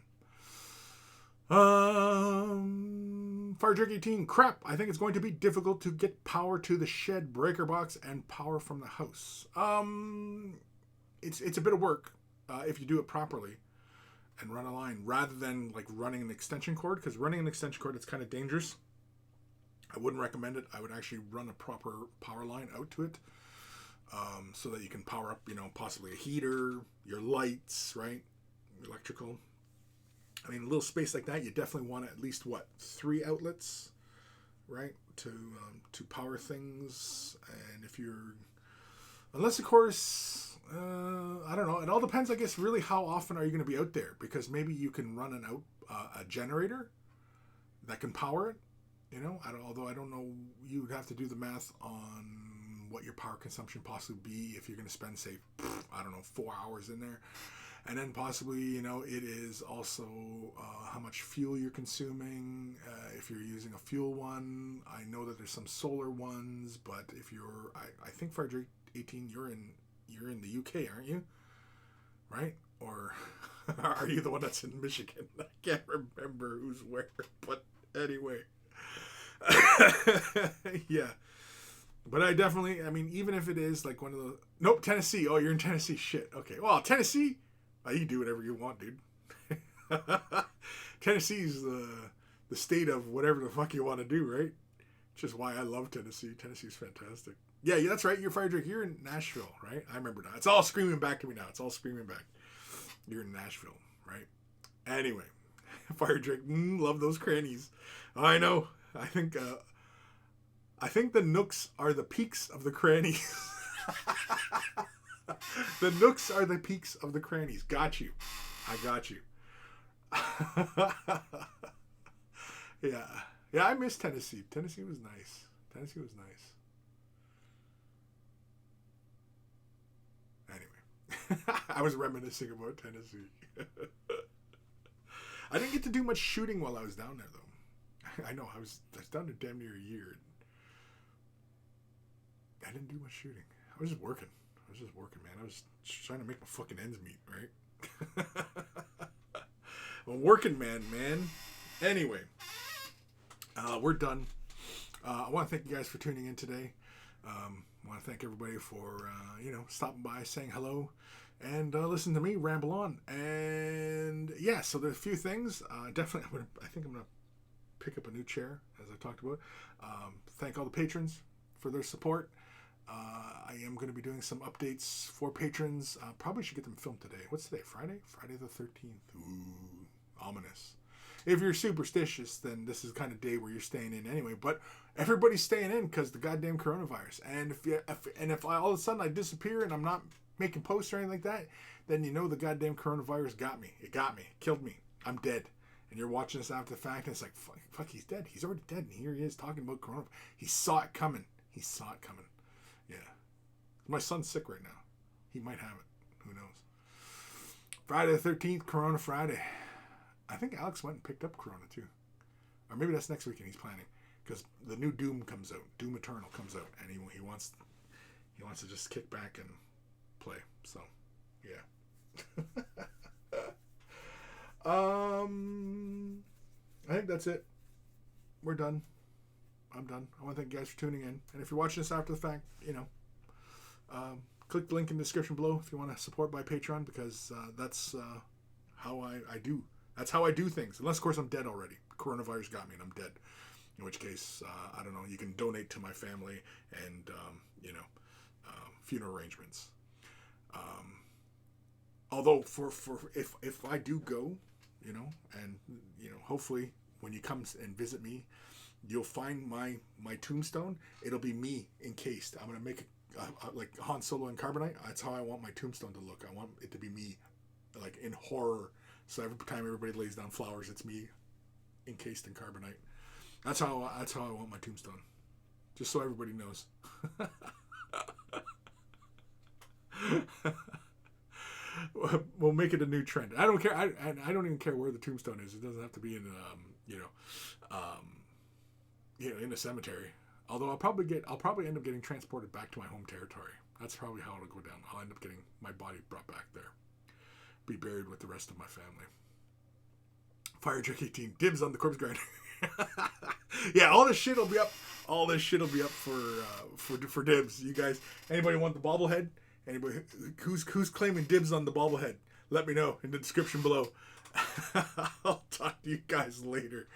Fire Drake 18. Crap. I think it's going to be difficult to get power to the shed, breaker box, and power from the house. It's a bit of work if you do it properly and run a line rather than like running an extension cord, because running an extension cord is kind of dangerous. I wouldn't recommend it. I would actually run a proper power line out to it so that you can power up, possibly a heater, your lights, right? Electrical. I mean, a little space like that, you definitely want at least, 3 outlets, right? To power things. And if you're, unless of course, I don't know. It all depends, I guess, really how often are you going to be out there? Because maybe you can run a generator that can power it. Although I don't know, you would have to do the math on what your power consumption possibly be if you're going to spend, say, 4 hours in there. And then possibly, it is also how much fuel you're consuming. If you're using a fuel one, I know that there's some solar ones, but if you're, I think Fire Drake 18, you're in the UK, aren't you? Right? Or are you the one that's in Michigan? I can't remember who's where, but anyway. Yeah, but I definitely, even if it is like one of the, nope, Tennessee. Oh, you're in Tennessee. Shit. Okay. Well, Tennessee, you can do whatever you want, dude. Tennessee's the state of whatever the fuck you want to do, right? Which is why I love Tennessee. Tennessee's fantastic. Yeah, that's right. You're Fire Drake. You're in Nashville, right? I remember now. It's all screaming back to me now. It's all screaming back. You're in Nashville, right? Anyway, Fire Drake. Love those crannies. I know. I think the nooks are the peaks of the crannies. The nooks are the peaks of the crannies. Got you. I got you. Yeah. Yeah, I miss Tennessee. Tennessee was nice. Anyway. I was reminiscing about Tennessee. I didn't get to do much shooting while I was down there, though. I know, I was down to damn near a year. I didn't do much shooting. I was just working, man. I was just trying to make my fucking ends meet, right? I'm a working man. Anyway, we're done. I want to thank you guys for tuning in today. I want to thank everybody for, stopping by, saying hello, and listen to me ramble on. And, yeah, so there's a few things. Definitely, I think I'm going to pick up a new chair, as I talked about. Thank all the patrons for their support. I am going to be doing some updates for patrons. Probably should get them filmed today. What's today? Friday the 13th. Ooh, ominous. If you're superstitious, then this is the kind of day where you're staying in anyway. But everybody's staying in because the goddamn coronavirus. And if all of a sudden I disappear and I'm not making posts or anything like that, then the goddamn coronavirus got me. It got me. It killed me. I'm dead. And you're watching this after the fact, and it's like, fuck, he's dead. He's already dead, and here he is talking about coronavirus. He saw it coming. Yeah. My son's sick right now. He might have it. Who knows? Friday the 13th, Corona Friday. I think Alex went and picked up Corona, too. Or maybe that's next weekend he's planning. Because the new Doom comes out. Doom Eternal comes out, and he wants to just kick back and play. So, yeah. I think that's it. We're done. I'm done. I want to thank you guys for tuning in. And if you're watching this after the fact, click the link in the description below if you want to support by Patreon, because that's how I do. That's how I do things. Unless, of course, I'm dead already. Coronavirus got me and I'm dead. In which case, I don't know, you can donate to my family and, funeral arrangements. Although, for if I do go, and, hopefully when you come and visit me, you'll find my tombstone. It'll be me encased. I'm going to make like Han Solo and Carbonite. That's how I want my tombstone to look. I want it to be me, like in horror. So every time everybody lays down flowers, it's me, encased in Carbonite. That's how I want my tombstone. Just so everybody knows. We'll make it a new trend. I don't care. I don't even care where the tombstone is. It doesn't have to be in in a cemetery. Although I'll probably end up getting transported back to my home territory. That's probably how it'll go down. I'll end up getting my body brought back there. Be buried with the rest of my family. Fire Trick 18, dibs on the corpse grinder. Yeah, all this shit will be up. All this shit will be up for dibs. You guys, anybody want the bobblehead? Anybody who's claiming dibs on the bobblehead? Let me know in the description below. I'll talk to you guys later.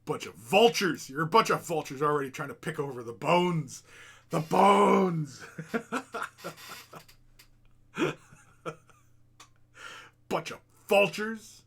Bunch of vultures. You're a bunch of vultures already trying to pick over the bones. The bones. Bunch of vultures.